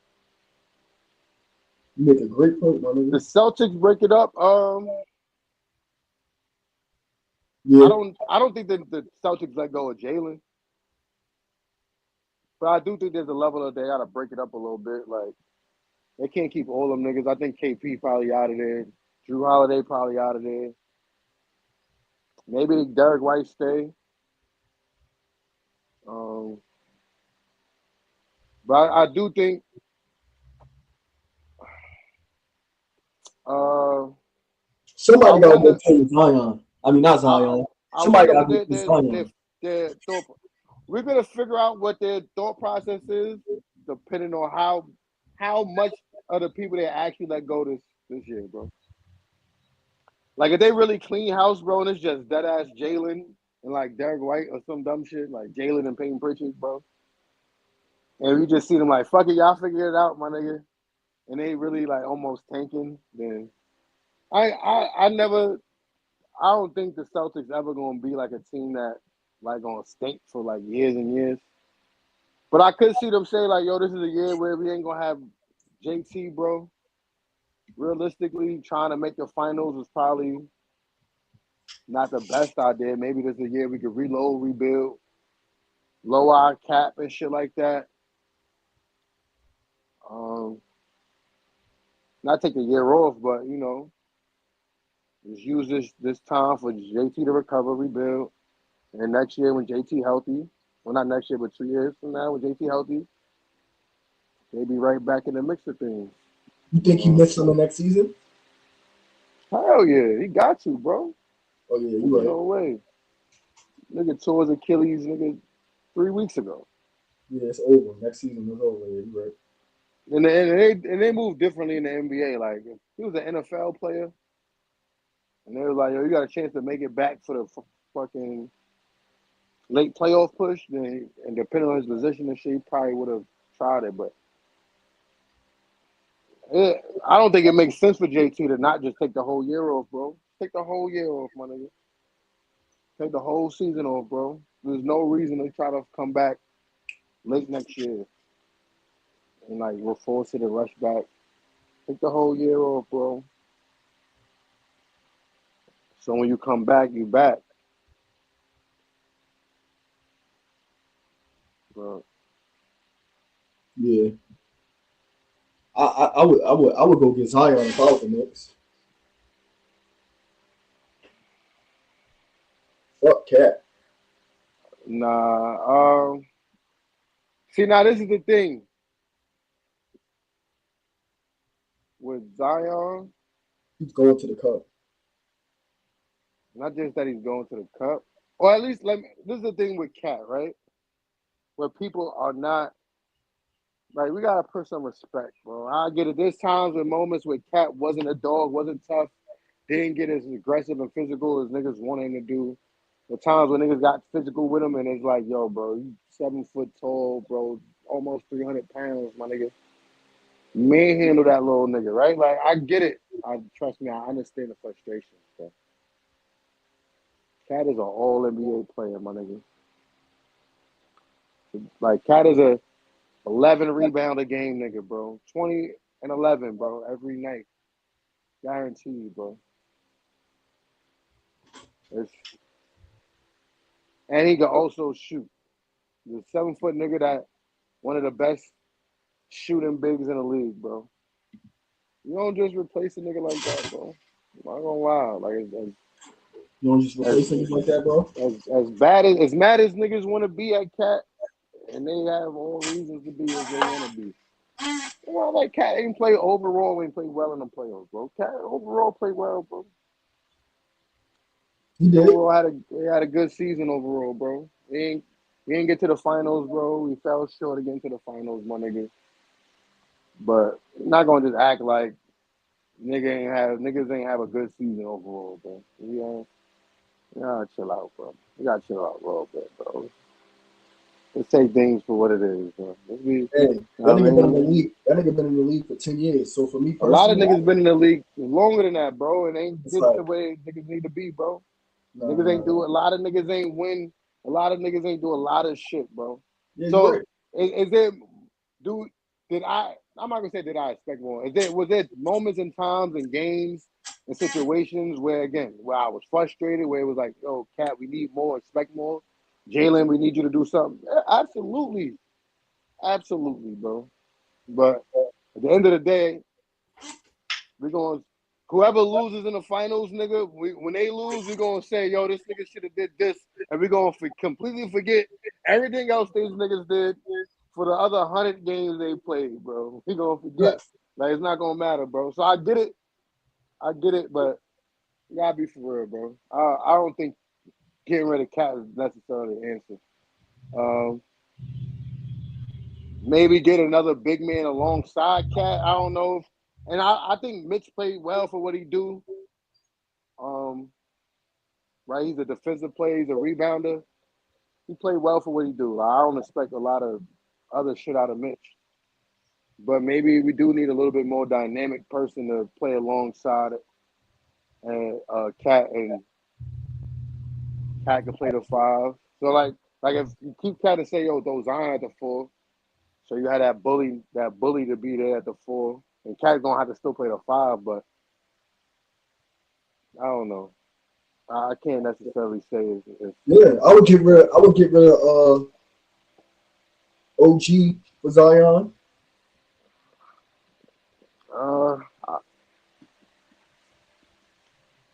You make a great point, my nigga. The Celtics break it up. Yeah. I don't think that the Celtics let go of Jalen. But I do think there's a level that they gotta break it up a little bit. Like, they can't keep all them niggas. I think KP probably out of there. Drew Holiday probably out of there. Maybe Derek White stay. But I do think somebody got to go play with Zion. I mean, not Zion. Somebody got to go Zion. We're gonna figure out what their thought process is, depending on how much of the people they actually let go this year, bro. Like, if they really clean house, bro, and it's just dead ass Jalen and like Derek White or some dumb shit, like Jalen and Peyton Pritchard, bro. And we just see them like, fuck it, y'all figure it out, my nigga. And they really like almost tanking, then I don't think the Celtics ever gonna be like a team that like gonna stink for like years and years. But I could see them say like, yo, this is a year where we ain't gonna have JT, bro. Realistically, trying to make the finals was probably not the best idea. Maybe this is a year we could reload, rebuild, lower our cap and shit like that. Not take a year off, but just use this time for JT to recover, rebuild, and next year when JT healthy, well, not next year, but 2 years from now when JT healthy, they be right back in the mix of things. You think he missed on the next season? Hell yeah, he got to, bro. Oh yeah, you Nigga, right. no way. Nigga tore his Achilles, nigga, 3 weeks ago. Yeah, it's over. Next season is over. Yeah, you right. And they move differently in the NBA. Like, if he was an NFL player, and they were like, yo, you got a chance to make it back for the fucking late playoff push, then, and depending on his position and shit, he probably would have tried it. But I don't think it makes sense for JT to not just take the whole year off, bro. Take the whole year off, my nigga. Take the whole season off, bro. There's no reason to try to come back late next year and like we're forced to rush back. Take the whole year off, bro. So when you come back, you back, bro. Yeah. I would go get Zion if I was the Knicks. Fuck Cat. Nah. See, now this is the thing with Zion. He's going to the cup. Not just that he's going to the cup, or at least this is the thing with Cat, right? Where people are not like we gotta put some respect, bro. I get it. There's times and moments where Cat wasn't a dog, wasn't tough, didn't get as aggressive and physical as niggas wanted him to do. The times when niggas got physical with him and it's like, yo, bro, you 7 foot tall, bro, almost 300 pounds, my nigga. Manhandle that little nigga, right? Like I get it. Trust me, I understand the frustration. So. Cat is an all NBA player, my nigga. Like Cat is a 11 rebound a game, nigga, bro. 20 and 11, bro, every night, guaranteed, bro. It's, and he can also shoot. The 7 foot nigga that one of the best shooting bigs in the league, bro. You don't just replace a nigga like that, bro. I'm not gonna lie, like You don't just replace things like that, bro. as bad as mad as niggas want to be at Cat, and they have all reasons to be as they want to be. You know, like Cat ain't play overall, ain't play well in the playoffs, bro. Cat overall played well, bro. He He did. overall he had a good season overall, bro. We ain't get to the finals, bro. We fell short of getting to the finals, my nigga. But not gonna just act like niggas ain't have a good season overall, bro. You gotta chill out, bro. You gotta chill out a little bit, bro. Let's take things for what it is, bro. Let's be, Hey, you know that what I nigga been in the mean? league. That nigga been in the league for 10 years. So for me A lot of personally, niggas been in the league longer than that, bro, and ain't it's get like the way niggas need to be, bro. nah, Niggas nah, ain't do nah. a lot of niggas ain't win. A lot of niggas ain't do a lot of shit, bro. Yeah, you're So right. is there do did I I'm not gonna say did I expect more. Was there moments and times and games and situations where again where I was frustrated, where it was like, yo, Cat, we need more, expect more. Jalen, we need you to do something. Yeah, absolutely. Absolutely, bro. But at the end of the day, we're going whoever loses in the finals, nigga, when they lose, we're gonna say, yo, this nigga should have did this, and we're gonna completely forget everything else these niggas did for the other 100 games they played, bro. We gonna forget. Facts. Like it's not gonna matter, bro. So I get it, but you gotta be for real, bro. I don't think getting rid of Cat is necessarily the answer. Um, maybe get another big man alongside Cat. I don't know if, and I think Mitch played well for what he do. Um, right? He's a defensive player. He's a rebounder. He played well for what he do. Like, I don't expect a lot of other shit out of Mitch. But maybe we do need a little bit more dynamic person to play alongside it. And Cat can play the five. So like if you keep Cat and say, yo, throw Zion at the four. So you had that bully to be there at the four. And Cat's gonna have to still play the five, but I don't know. I can't necessarily say if Yeah, I would get rid. I would get rid of OG for Zion. uh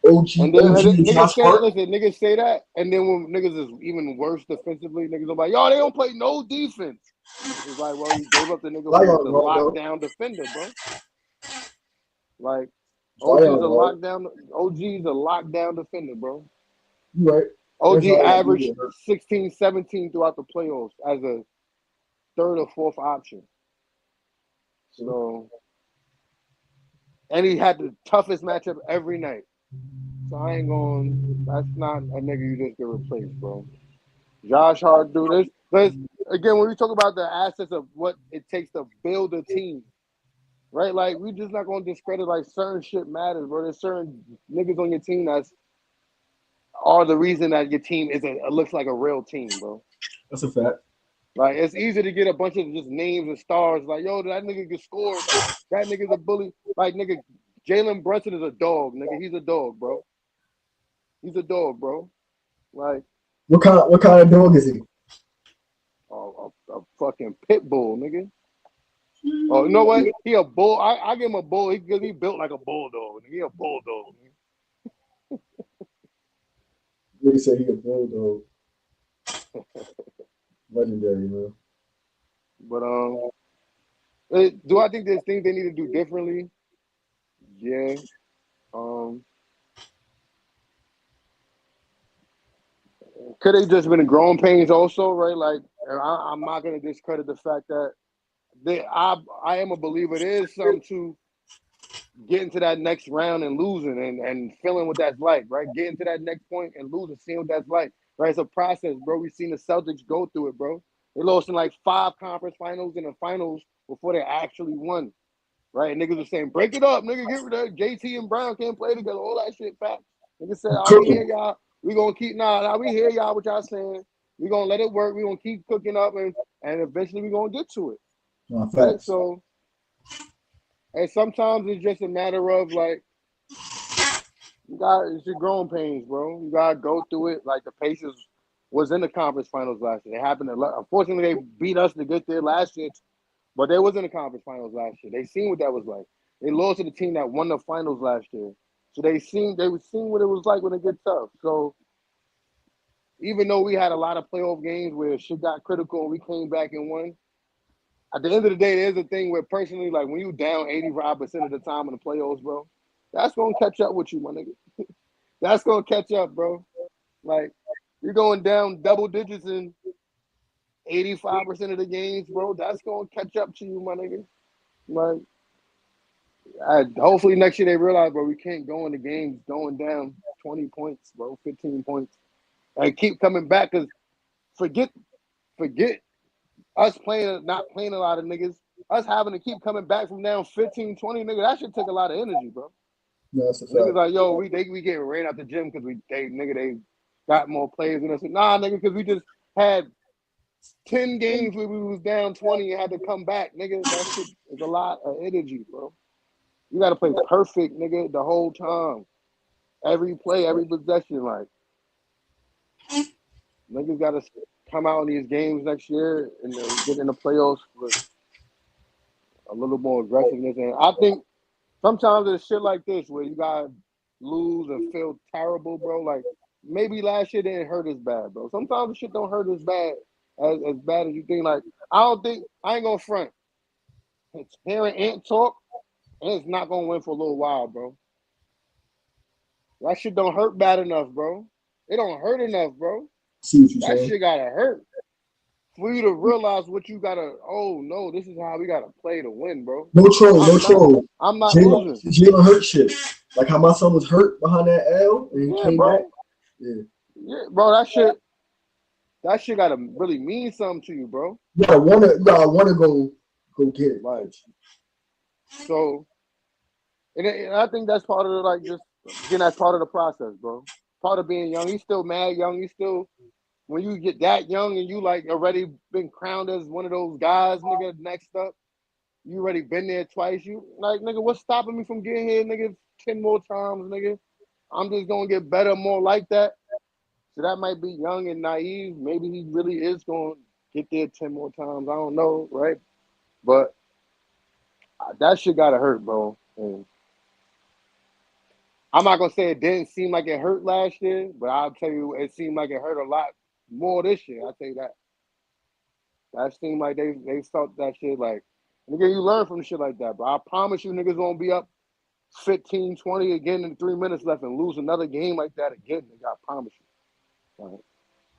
OG, and then OG and niggas Josh say, Hart. listen, niggas say that, and then when niggas is even worse defensively, niggas are like, yo, they don't play no defense. It's like, well, you gave up the nigga who was Zion, the bro, though. lockdown defender, bro. Like, Zion, bro. OG's a lockdown defender, bro. You right. OG That's all I averaged do. 16, 17 throughout the playoffs as a third or fourth option. So, and he had the toughest matchup every night. So I ain't going. That's not a nigga you just get replaced, bro. Josh Hart do this. But again, when we talk about the assets of what it takes to build a team, right? Like we just not gonna discredit like certain shit matters, bro. There's certain niggas on your team that's are the reason that your team looks like a real team, bro. That's a fact. Like it's easy to get a bunch of just names and stars. Like yo, that nigga can score. That nigga's a bully. Like nigga, Jalen Brunson is a dog, nigga. He's a dog, bro. He's a dog, bro. Like What kind of dog is he? a fucking pit bull, nigga. Oh, you know what? He a bull. I give him a bull because he built like a bulldog. He a bulldog. They say he a bulldog. Legendary, man. But do I think there's things they need to do differently? Yeah. Could they just been growing pains also, right? Like I'm not gonna discredit the fact that I am a believer there is something to getting to that next round and losing and feeling what that's like, right? Getting to that next point and losing, seeing what that's like, right? It's a process, bro. We've seen the Celtics go through it, bro. They lost in like 5 conference finals and the finals before they actually won, right? And niggas were saying, break it up, nigga, get rid of it. JT and Brown can't play together, all that shit, facts. Niggas said, we hear y'all. We gonna keep, we hear y'all what y'all saying. We gonna let it work. We gonna keep cooking up and eventually we gonna get to it. Right? So, and sometimes it's just a matter of like, it's your growing pains, bro. You gotta go through it. Like the Pacers was in the conference finals last year. They happened to, unfortunately, they beat us to get there last year, but they was in the conference finals last year. They seen what that was like. They lost to the team that won the finals last year, so they seen what it was like when it gets tough. So even though we had a lot of playoff games where shit got critical and we came back and won, at the end of the day, there's a thing where personally, like when you down 85% of the time in the playoffs, bro, that's gonna catch up with you, my nigga. That's gonna catch up, bro. Like you're going down double digits in 85% of the games, bro. That's gonna catch up to you, my nigga. Like, hopefully next year they realize, bro, we can't go into games going down 20 points, bro, 15 points, and keep coming back. Cause forget us not playing a lot of niggas. Us having to keep coming back from down 15, 20, nigga. That should take a lot of energy, bro. No, that's a fact. Niggas like, yo, we getting ran out the gym because they got more players than us. Nah, nigga, because we just had 10 games where we was down 20 and had to come back, nigga. That shit is a lot of energy, bro. You got to play perfect, nigga, the whole time. Every play, every possession, like. Niggas got to come out in these games next year and get in the playoffs with a little more aggressiveness. And I think sometimes it's shit like this where you got to lose and feel terrible, bro. Like, maybe last year didn't hurt as bad, bro. Sometimes the shit don't hurt as bad as you think. Like, I ain't gonna front. It's hearing Ant talk, and it's not gonna win for a little while, bro. That shit don't hurt bad enough, bro. It don't hurt enough, bro. See what you that saying? Shit gotta hurt for you to realize what you gotta. Oh no, this is how we gotta play to win, bro. No troll. I'm not losing. Jalen hurt shit. Like how my son was hurt behind that L and he came back. Yeah, bro. That shit gotta really mean something to you, bro. You gotta wanna go get it. Like, so, and I think that's part of the, like, just again, that's part of the process, bro. Part of being young. He's still mad young. He's still, when you get that young and you like already been crowned as one of those guys, nigga, next up, you already been there twice. You like, nigga, what's stopping me from getting here, nigga, 10 more times, nigga? I'm just gonna get better, more like that. So that might be young and naive. Maybe he really is gonna get there 10 more times. I don't know, right? But that shit gotta hurt, bro. And I'm not gonna say it didn't seem like it hurt last year, but I'll tell you, it seemed like it hurt a lot more this year. I'll tell you that. That seemed like they felt that shit like, and again, you learn from shit like that, bro. I promise you niggas won't be up 15, 20 again in 3 minutes left and lose another game like that again, nigga. I promise you. Like,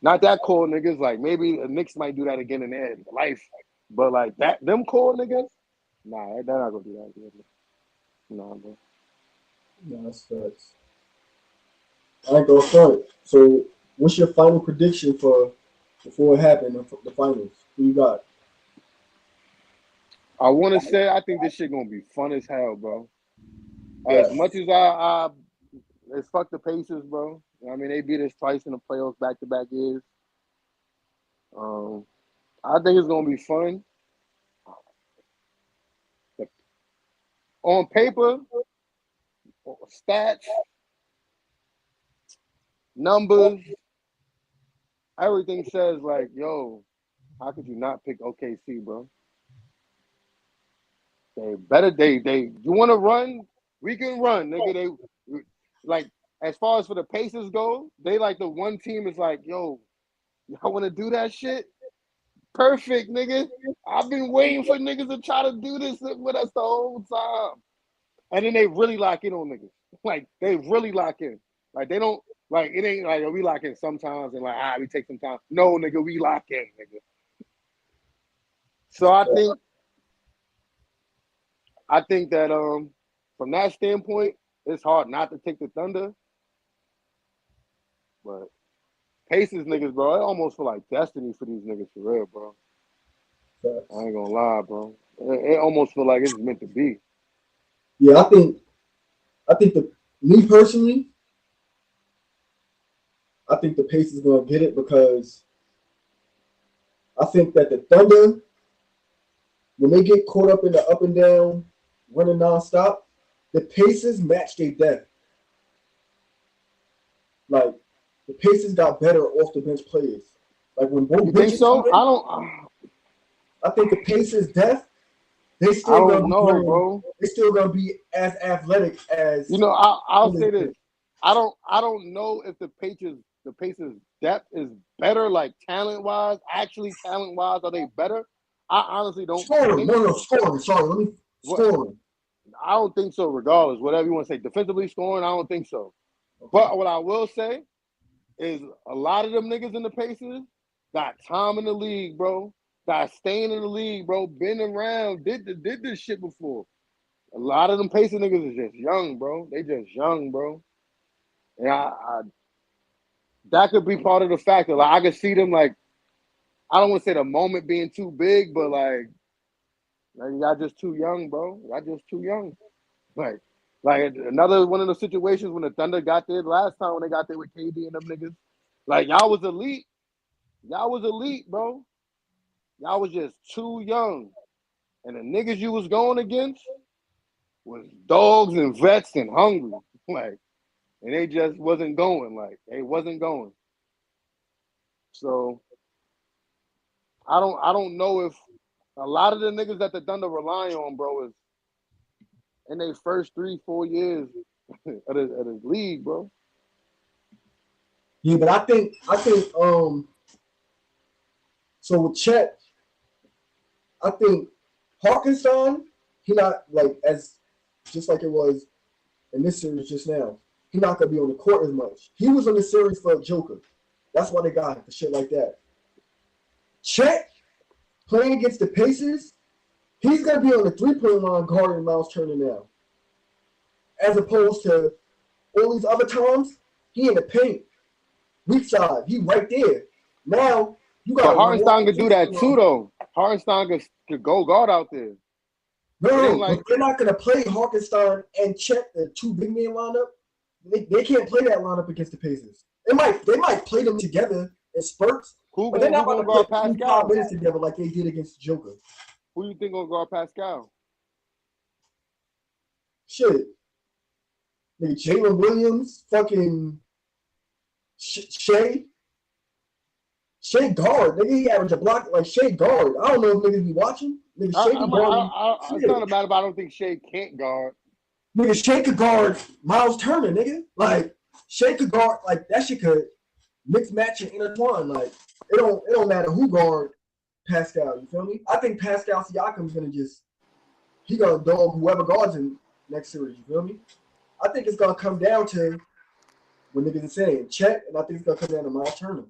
not that core niggas. Like maybe the Knicks might do that again in their life, but like that, them core niggas, nah, they're not gonna do that again. Nah, bro. No, that's facts. I ain't gonna front. So, what's your final prediction for before it happened, the finals? Who you got? I want to say I think this shit gonna be fun as hell, bro. As Yes. much as I it's fuck the Pacers, bro. I mean, they beat us twice in the playoffs back to back years. Um, I think it's gonna be fun. On paper, stats, numbers, everything says like, yo, how could you not pick OKC, bro? They better you want to run? We can run, nigga. They like as far as for the Pacers go, they like the one team is like, yo, y'all want to do that shit? Perfect, nigga. I've been waiting for niggas to try to do this with us the whole time. And then they really lock in on niggas. Like they really lock in. Like they don't like it ain't like we lock in sometimes and like we take some time. No, nigga, we lock in, nigga. So I think that from that standpoint, it's hard not to take the Thunder. But Pacers niggas, bro, it almost feel like destiny for these niggas for real, bro. I ain't gonna lie, bro. It almost feel like it's meant to be. Yeah, I think the me personally, I think the Pacers gonna get it because I think that the Thunder, when they get caught up in the up and down, running nonstop, the Pacers match their depth. Like the Pacers got better off the bench players. Like when both You think benches come so? in, I think the Pacers' depth, they I still gonna don't be know, playing. bro. They still gonna be as athletic as. You know, I'll say this. I don't know if the Pacers depth is better, like talent wise. Actually, talent wise, are they better? I honestly don't Scoring. think No, so. scoring. Sorry, let me What scoring. I don't think so. Regardless, whatever you want to say, defensively scoring, I don't think so. Okay. But what I will say is a lot of them niggas in the Pacers got time in the league, bro. Got staying in the league, bro. Been around, did this shit before. A lot of them Pacers niggas is just young, bro. They just young, bro. And that could be part of the factor. Like I could see them like I don't want to say the moment being too big, but like y'all just too young, bro. Y'all just too young. Like another one of the situations when the Thunder got there last time when they got there with KD and them niggas. Like y'all was elite. Y'all was elite, bro. Y'all was just too young. And the niggas you was going against was dogs and vets and hungry. Like, and they just wasn't going. Like, they wasn't going. So I don't know if a lot of the niggas that the Thunder rely on, bro, is in their first 3-4 years of the league, bro. Yeah, but I think so with Chet, I think Harkenstein, he not like as just like it was in this series just now. He not gonna be on the court as much. He was on the series for Joker. That's why they got him for shit like that. Chet playing against the Pacers, he's gonna be on the 3-point line guarding Miles Turner now. As opposed to all these other times, he in the paint, weak side, he right there. Now you But gotta walk Hartenstein the could do that 3-point too, line. though. Hartenstein could go guard out there. It ain't No, like but they're not gonna play Harkenstein and Chet, the two big man lineup. They can't play that lineup against the Pacers. They might play them together in spurts, but they're not who about gonna to play guard 25 Pascal? minutes together like they did against Joker. Who you think gonna guard Pascal? Shit, nigga, Jalen Williams, fucking Shea guard. Nigga, he averaged a block like Shea guard. I don't know if niggas be watching. Nigga, Shea be guarding. It's not about it, but I don't think Shea can't guard. Nigga, Shea could guard Miles Turner, nigga. Like Shea could guard like that shit could mix match and intertwine. Like it don't matter who guard Pascal. You feel me? I think Pascal Siakam's gonna dog whoever guards him next series. You feel me? I think it's gonna come down to what niggas are saying. Chet, and I think it's gonna come down to Miles Turner.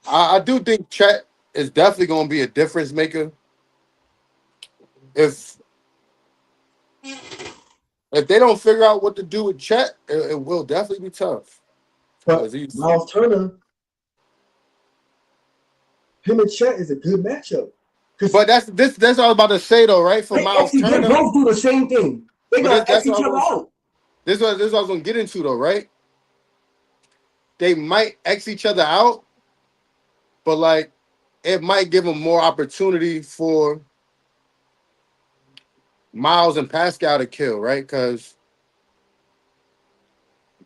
I do think Chet is definitely going to be a difference maker. If they don't figure out what to do with Chet, it will definitely be tough. But Miles Turner, him and Chet is a good matchup. But that's what I was about to say though, right? For Miles Turner, they both do the same thing. They gonna X each other out. This is what I was gonna get into though, right? They might X each other out, but like it might give them more opportunity for Miles and Pascal to kill, right? Because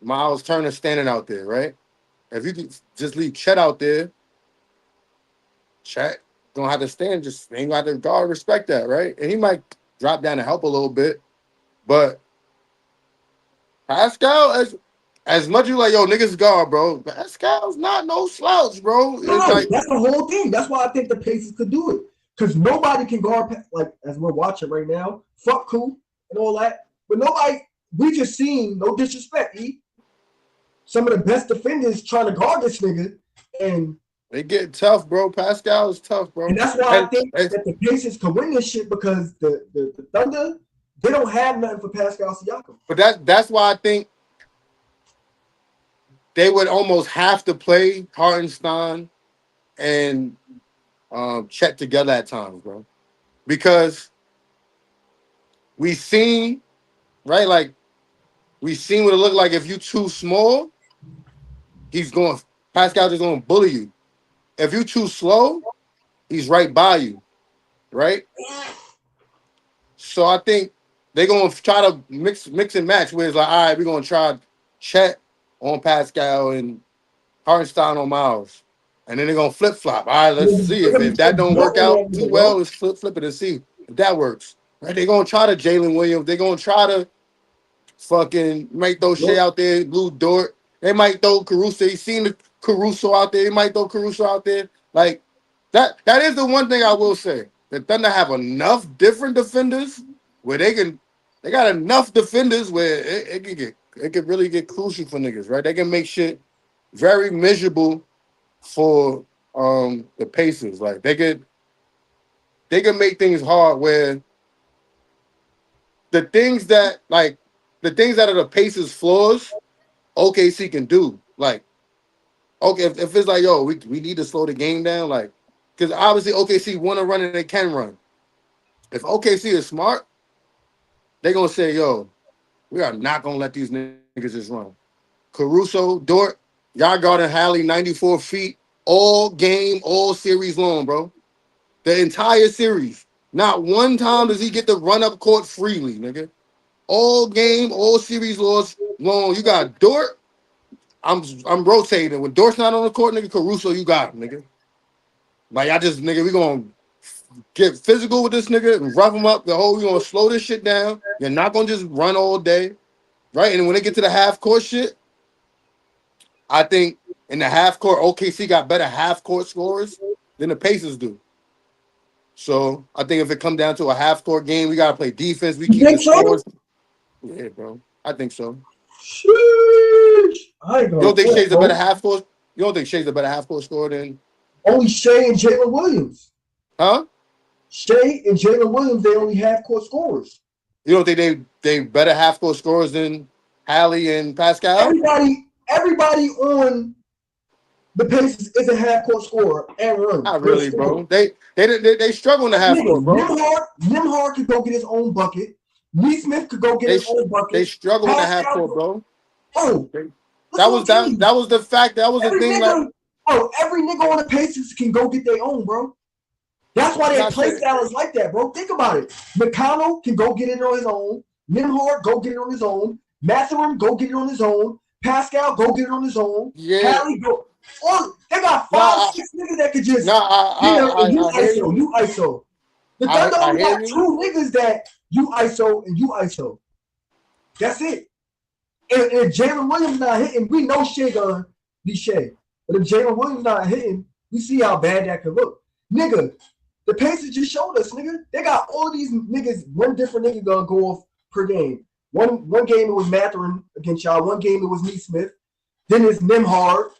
Miles Turner standing out there, right? If you could just leave Chet out there, Chet don't have to stand, just ain't got to guard, respect that, right? And he might drop down to help a little bit, but Pascal, as much you like, yo, niggas guard, bro. Pascal's not no slouch, bro. No, like, that's the whole thing. That's why I think the Pacers could do it. Because nobody can guard, like, as we're watching right now, fuck cool and all that. But nobody, we just seen, no disrespect, some of the best defenders trying to guard this nigga. And they get tough, bro. Pascal is tough, bro. And that's why I think that the Pacers can win this shit because the Thunder, they don't have nothing for Pascal Siakam. But that's why I think they would almost have to play Hartenstein and Chet together at times, bro. Because we seen, right, like we seen what it looked like if you too small, Pascal just gonna bully you. If you too slow, he's right by you, right? So I think they're gonna try to mix and match where it's like, all right, we're gonna try Chet on Pascal and Hartenstein on Miles. And then they're gonna flip flop. All right, let's see. If that don't work out too well, let's flip it and see if that works. Right? They're gonna try to Jalen Williams. They're gonna try to fucking make those shit out there, Blue Dort. They might throw Caruso. You seen the Caruso out there. They might throw Caruso out there. Like that is the one thing I will say. The Thunder have enough different defenders where they got enough defenders where it could really get crucial for niggas, right? They can make shit very miserable for the Pacers. Like they could make things hard where the things that are the Pacers' flaws, OKC can do. Like, okay, if it's like, yo, we need to slow the game down, like, because obviously OKC want to run and they can run. If OKC is smart, they're gonna say, yo, we are not gonna let these niggas just run. Caruso, Dort, y'all guarding Hallie 94 feet all game, all series long, bro. The entire series. Not one time does he get to run up court freely, nigga. All game, all series long. You got Dort. I'm rotating. When Dort's not on the court, nigga, Caruso, you got him, nigga. Like, we gonna get physical with this nigga and rough him up. We gonna slow this shit down. You're not gonna just run all day, right? And when they get to the half court shit, I think in the half court, OKC got better half court scorers than the Pacers do. So I think if it come down to a half court game, we gotta play defense. We keep the scores. Yeah, bro. I think so. Sheesh. You don't think Shea's a better half court? You don't think Shea's a better half court scorer than only Shea and Jalen Williams? Huh? Shea and Jalen Williams, they only half court scorers. You don't think they better half court scorers than Hallie and Pascal? Everybody on the Pacers is a half court scorer and run. Not really, bro. They struggle in the half court, bro. Nimhard could go get his own bucket. Neesmith could go get his own bucket. They struggle in the half court, bro. Oh, that was the fact. That was the thing. Every nigga on the Pacers can go get their own, bro. That's why their play style is like that, bro. Think about it. McConnell can go get it on his own. Nimhard go get it on his own. Mathurin go get it on his own. Pascal go get it on his own. Yeah. Hallie go. Oh, they got 5-6 niggas that could just. You ISO. The Thunder only got 2 niggas that you ISO and you ISO. That's it. And if Jalen Williams not hitting, we know Shea gonna be Shea. But if Jalen Williams not hitting, we see how bad that could look. Nigga, the Pacers just showed us, nigga. They got all these niggas, one different nigga gonna go off per game. One game it was Matherin against y'all. One game it was Neesmith. Then it's Nimhard.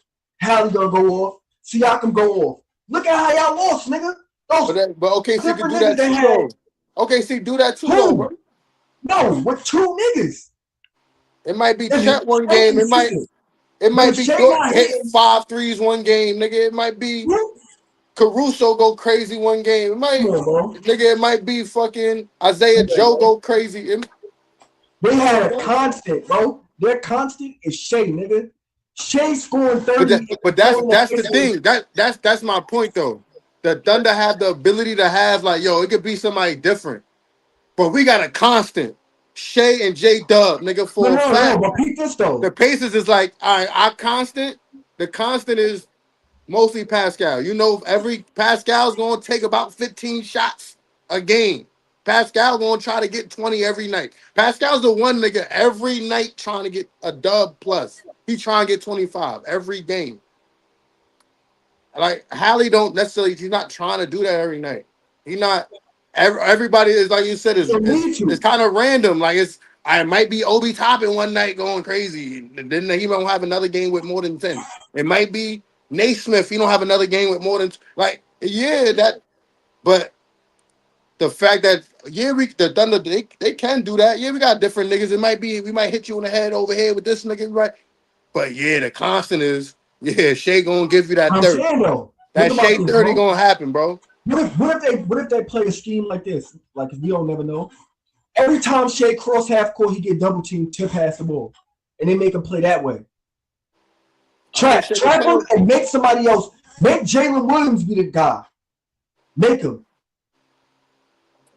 Hallie gonna go off. Siakam go off. Look at how y'all lost, nigga. But OKC can do that too, though. OKC do that too, though, bro. No, with 2 niggas. It might be Chet one game. It might be good. Hit 5 threes one game, nigga. It might be Caruso go crazy one game. It might, nigga. It might be fucking Isaiah Joe go crazy. They had a constant, bro. Their constant is Shea, nigga. Shea scoring 30. But that's the thing. That's my point, though. The Thunder have the ability to have, like, yo, it could be somebody different. But we got a constant. Shea and J Dub, nigga, for a fact. But peep this, though. The Pacers is like, all right, our constant. The constant is mostly Pascal. You know, every Pascal's going to take about 15 shots a game. Pascal going to try to get 20 every night. Pascal's the one nigga every night trying to get a dub plus. He trying to get 25 every game. Like, Hallie don't necessarily, he's not trying to do that every night. He not, everybody is, like you said, it's kind of random. Like, I might be Obi Toppin one night going crazy. And then he won't have another game with more than 10. It might be Naismith. He don't have another game with more than, like, but the fact that, the Thunder, they can do that. Yeah, we got different niggas. It might be, we might hit you in the head over here with this nigga, right? But yeah, the constant is, Shea gonna give you that 30. That Shea 30 gonna happen, bro. What if they play a scheme like this? Like, we don't never know. Every time Shea cross half court, he get double teamed to pass the ball, and they make him play that way. Trap him and make somebody else. Make Jalen Williams be the guy. Make him.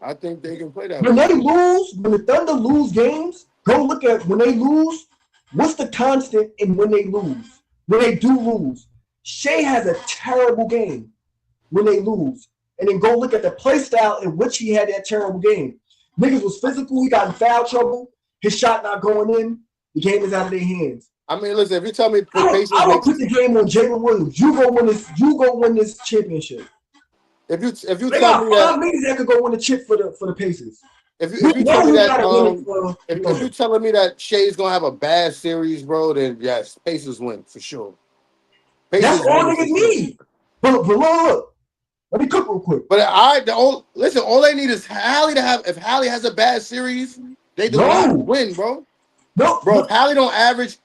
I think they can play that. When the Thunder lose games, go look at when they lose. What's the constant in when they lose? When they do lose, Shea has a terrible game when they lose. And then go look at the play style in which he had that terrible game. Niggas was physical. He got in foul trouble. His shot not going in. The game is out of their hands. I mean, listen, if you tell me I don't put the game on Jalen Williams. You go win this championship. If you they tell me got 5 niggas that could go win the chip for the Pacers. If you tell me that if you telling me that Shea's gonna have a bad series, bro, then yes, Pacers win for sure. That's all niggas need. But look, let me cook real quick. But all they need is Hallie to have. If Hallie has a bad series, they do not win, bro. No, bro. If Hallie don't average,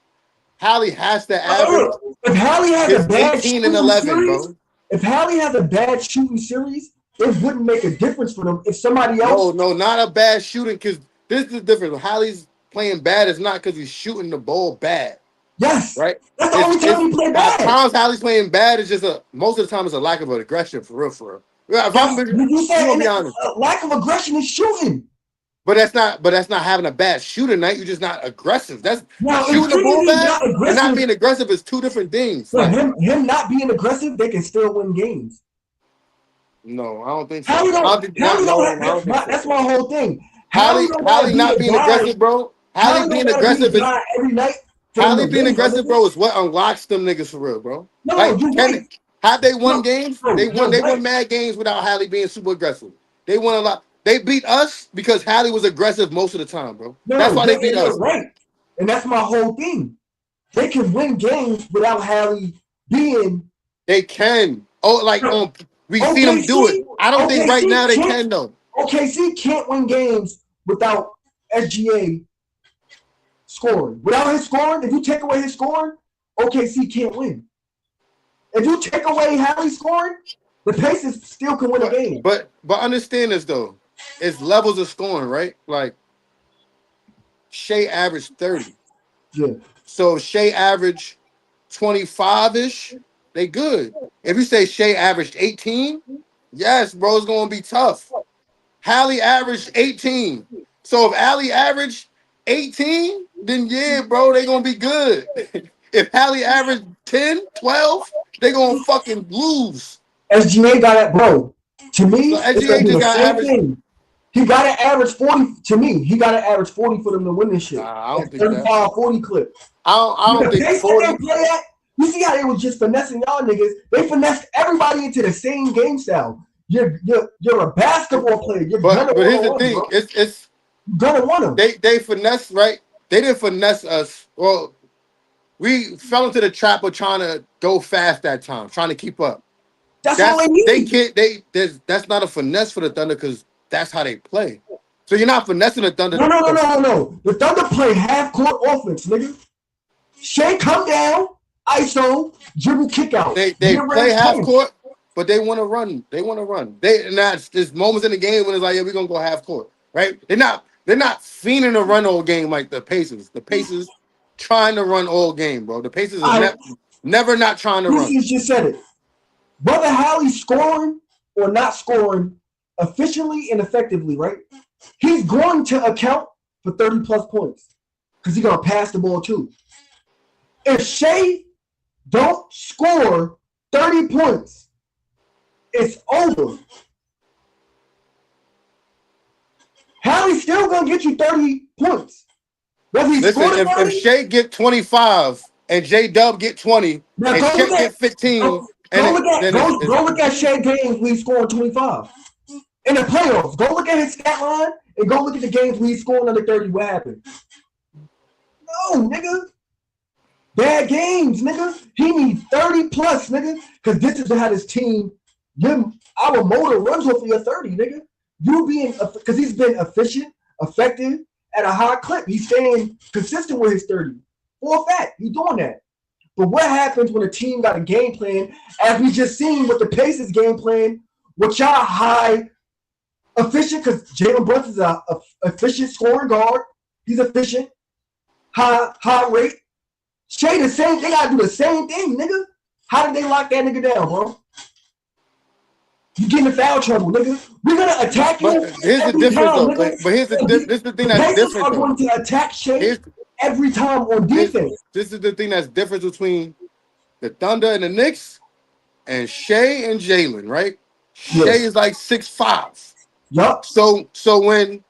Hallie has to average. If Hallie has a bad 18 and 11, series, bro. If Hallie has a bad shooting series, it wouldn't make a difference for them if somebody else. No, not a bad shooting, because this is the difference. Hallie's playing bad is not because he's shooting the ball bad. Yes. Right? That's the only time he play bad. At times Hallie's playing bad is just most of the time it's a lack of aggression, for real. If I'm be honest. Lack of aggression is shooting. But that's not having a bad shooting night. You're just not aggressive. That's now, shooting the ball bad and not being aggressive is two different things. So him not being aggressive, they can still win games. No, I don't think so. That's my whole thing. Hallie not being aggressive, bro. Hallie being aggressive is every night. Hallie being aggressive, bro, is what unlocks them niggas for real, bro. No, like, have they won games? They won mad games without Hallie being super aggressive. They won a lot. They beat us because Hallie was aggressive most of the time, bro. That's why they beat us. Right. And that's my whole thing. They can win games without Hallie being. They can. We see them do it. I don't think right now they can, though. OKC can't win games without SGA scoring. Without his scoring, if you take away his scoring, OKC can't win. If you take away Hallie's scoring, the Pacers still can win a game. But understand this, though. It's levels of scoring, right? Like, Shea averaged 30. Yeah. So Shea averaged 25-ish. They good. If you say Shea averaged 18, yes, bro, it's going to be tough. Hallie averaged 18. So if Hallie averaged 18, then yeah, bro, they going to be good. If Hallie averaged 10, 12, they going to fucking lose. SGA got it, bro. To me, so SGA just got average. Thing. He got to average 40. To me, he got to average 40 for them to win this shit. I don't think 35, that. 40 clip. I don't think 40. You see how they was just finessing y'all niggas? They finessed everybody into the same game style. You're a basketball player. But here's the thing. Bro. You're gonna want him. They finesse, right? They didn't finesse us. Well, we fell into the trap of trying to go fast that time, trying to keep up. That's all they They need. can't. That's not a finesse for the Thunder because that's how they play. So you're not finessing the Thunder. No. The Thunder play half court offense, nigga. Shea come down, ISO, dribble kick out. They play half court, but they want to run. They want to run. There's moments in the game when it's like, yeah, we're gonna go half court, right? They're not fiending to run all game like the Pacers. The Pacers trying to run all game, bro. The Pacers is never not trying to run. You just said it. Whether Hallie's scoring or not scoring efficiently and effectively, right? He's going to account for 30 plus points because he's gonna pass the ball too. If Shea don't score 30 points, it's over. Hallie's still gonna get you 30 points. Listen, if Shea get 25 and J Dub get 20 and Shea get 15, go look at Shea games we scored 25 in the playoffs. Go look at his stat line and go look at the games we scored under 30. What happened? No, nigga. Bad games, nigga. He needs 30 plus, nigga. Because this is how this team, our motor runs off of your 30, nigga. Because he's been efficient, effective, at a high clip. He's staying consistent with his 30. For a fact, he's doing that. But what happens when a team got a game plan, as we just seen with the Pacers game plan, with y'all high efficient, because Jalen Brunson's an efficient scoring guard. He's efficient, high rate. Shea the same. They gotta do the same thing, nigga. How did they lock that nigga down, bro? You get in foul trouble, nigga. We're gonna attack you. But here's the difference, though. But here's the thing that's different. Are going to attack Shea every time on defense. This is the thing that's different between the Thunder and the Knicks and Shea and Jalen, right? Yes. Shea is like 6'5". Yup. So when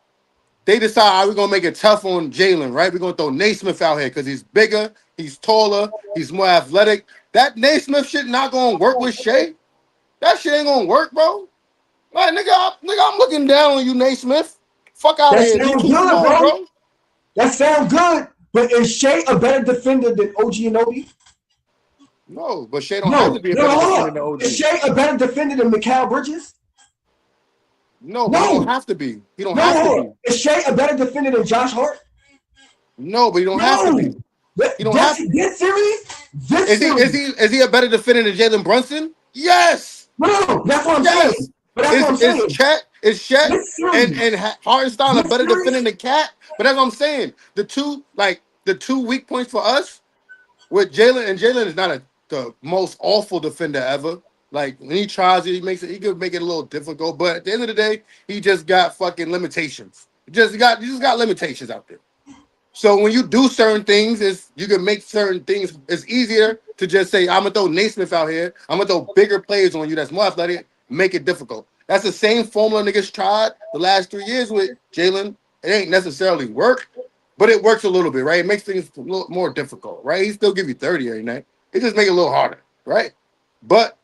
they decide we're gonna make it tough on Jalen, right? We're gonna throw Naismith out here because he's bigger, he's taller, he's more athletic. That Naismith shit not gonna work with Shea. That shit ain't gonna work, bro. Like, nigga, I'm looking down on you, Naismith. Fuck out of here. That sounds good, bro. That sounds good. But is Shea a better defender than OG Anunoby? No, but Shea don't have to be a better defender than OG. Is Shea a better defender than Mikal Bridges? No, he don't have to be. He don't have to be. Is Shea a better defender than Josh Hart? No, but he don't have to be. He don't have to. This series? Is he a better defender than Jalen Brunson? Yes. No, that's what I'm saying. But that's what I'm saying. Is Chet and Hartenstein a better defender than Cat? But that's what I'm saying. The two weak points for us with Jalen, and Jalen is not the most awful defender ever. Like, when he tries it, he could make it a little difficult. But at the end of the day, he just got fucking limitations. You just got limitations out there. So when you do certain things, you can make certain things. It's easier to just say, I'm gonna throw Naismith out here. I'm gonna throw bigger players on you that's more athletic. Make it difficult. That's the same formula niggas tried the last 3 years with Jalen. It ain't necessarily work, but it works a little bit, right? It makes things a little more difficult, right? He still give you 30 every night. It just make it a little harder, right? But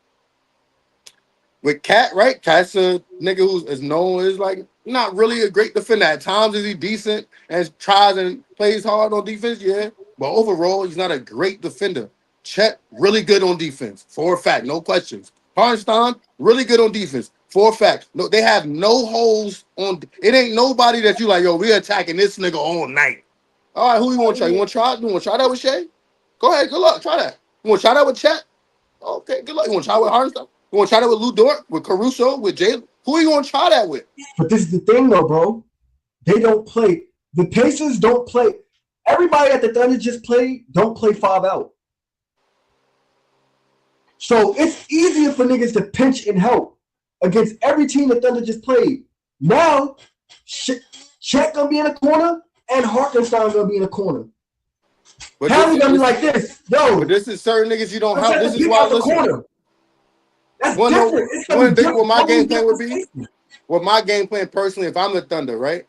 with Cat, right? Cat's a nigga who is known as like not really a great defender. At times is he decent and tries and plays hard on defense, yeah. But overall, he's not a great defender. Chet, really good on defense, for a fact, no questions. Hartenstein, really good on defense, for a fact. No, they have no holes on. It ain't nobody that you like, yo, we attacking this nigga all night. All right, who you want to try? You want to try that with Shea? Go ahead, good luck. Try that. You want to try that with Chet? Okay, good luck. You want to try with Hartenstein? You want to try that with Lou Dort, with Caruso, with Jalen? Who are you going to try that with? But this is the thing, though, bro. They don't play. The Pacers don't play. Everybody at the Thunder just don't play 5 out. So it's easier for niggas to pinch and help against every team the Thunder just played. Now, Chet gonna be in the corner and Hartenstein gonna be in the corner. How gonna be like this? Yo, but this is certain niggas you don't have. This is why listen. That's different. What my game plan would be? What my game plan personally, if I'm the Thunder, right?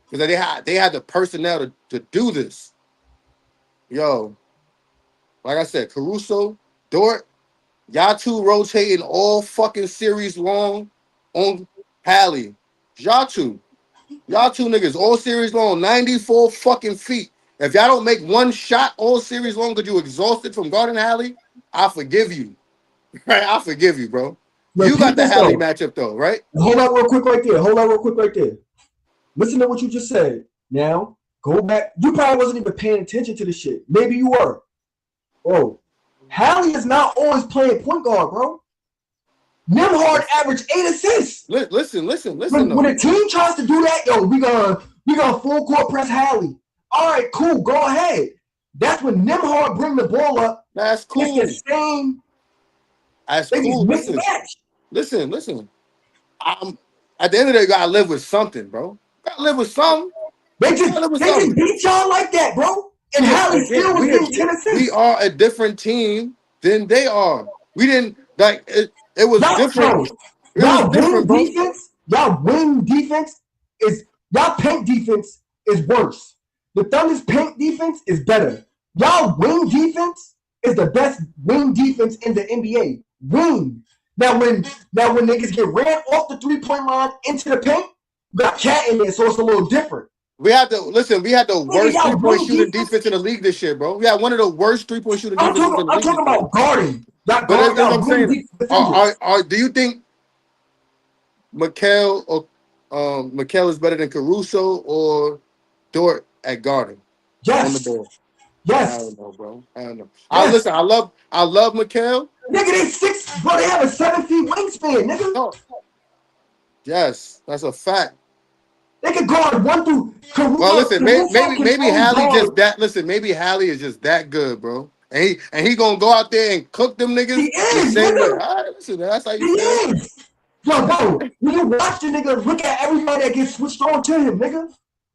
Because they had the personnel to do this. Yo, like I said, Caruso, Dort, y'all two rotating all fucking series long on Hallie. Y'all two. Y'all two niggas all series long, 94 fucking feet. If y'all don't make one shot all series long because you exhausted from guarding Hallie, I forgive you. Right? I forgive you, bro. You got Repeat the this Hallie though. matchup though, right? Hold on real quick right there. Listen to what you just said. Now, go back. You probably wasn't even paying attention to the shit. Maybe you were. Bro, Hallie is not always playing point guard, bro. Nembhard averaged 8 assists. Listen. When a team tries to do that, yo, we gonna full court press Hallie. All right, cool, go ahead. That's when Nembhard bring the ball up. That's cool. It's the same. That's They cool. just mismatch. Listen. At the end of the day, you gotta live with something, bro. Gotta live with something. They just beat y'all like that, bro. And Hallie still was getting 10 assists. We are a different team than they are. We didn't like it. It was different. Y'all wing defense is y'all paint defense is worse. The Thunder's paint defense is better. Y'all wing defense is the best wing defense in the NBA. Wing. Now when niggas get ran off the 3-point line into the paint, you got Cat in there, so it's a little different. We had the worst 3-point shooting defense in the league this year, bro. We had one of the worst 3-point shooting defenses in the league. I'm talking about guarding. But that's what I'm saying. Do you think Mikal is better than Caruso or Dort at guarding? Yes. On the ball? Yes. I don't know, bro. I don't know. Yes. Listen, I love Mikal. Nigga, they 6, bro. They have a 7 feet wingspan, nigga. Oh. Yes, that's a fact. They can guard 1 through Caruso. Well, listen, maybe Hallie just that. Listen, maybe Hallie is just that good, bro. And he gonna go out there and cook them niggas the same way. All right, listen, that's how you feel. Yo, bro, when you watch the nigga, look at everybody that gets switched on to him, nigga.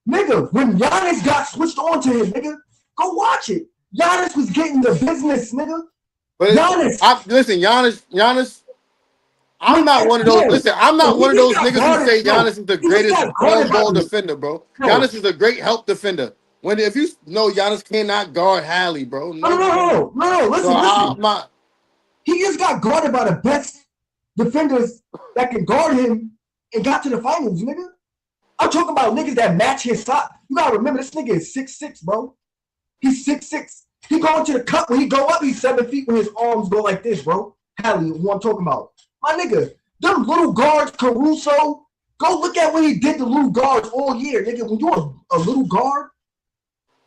Nigga, when Giannis got switched on to him, nigga, go watch it. Giannis was getting the business, nigga. But Giannis. I'm not one of those. Listen, I'm not one of those niggas who say Giannis is the greatest on-ball defender, bro. Giannis is a great help defender. If you know Giannis cannot guard Hallie, bro. No. Listen. He just got guarded by the best defenders that can guard him and got to the finals, nigga. I'm talking about niggas that match his size. You gotta remember, this nigga is 6'6", bro. He's 6'6". He going to the cup. When he go up, he's 7 feet when his arms go like this, bro. Hallie, who I'm talking about. My nigga, them little guards, Caruso, go look at what he did to little guards all year, nigga. When you're a little guard,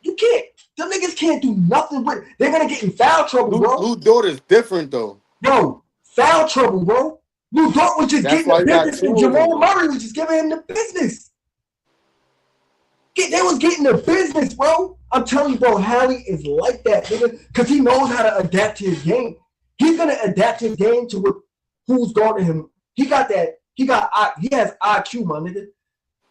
you can't. Them niggas can't do nothing with it. They're going to get in foul trouble, bro. Lou Dort is different, though. Bro, foul trouble, bro. Lou Dort was just getting the business, and Jamal Murray was just giving him the business. They was getting the business, bro. I'm telling you, bro, Hallie is like that, nigga, because he knows how to adapt to his game. He's going to adapt his game to what who's guarding him. He has IQ, my nigga.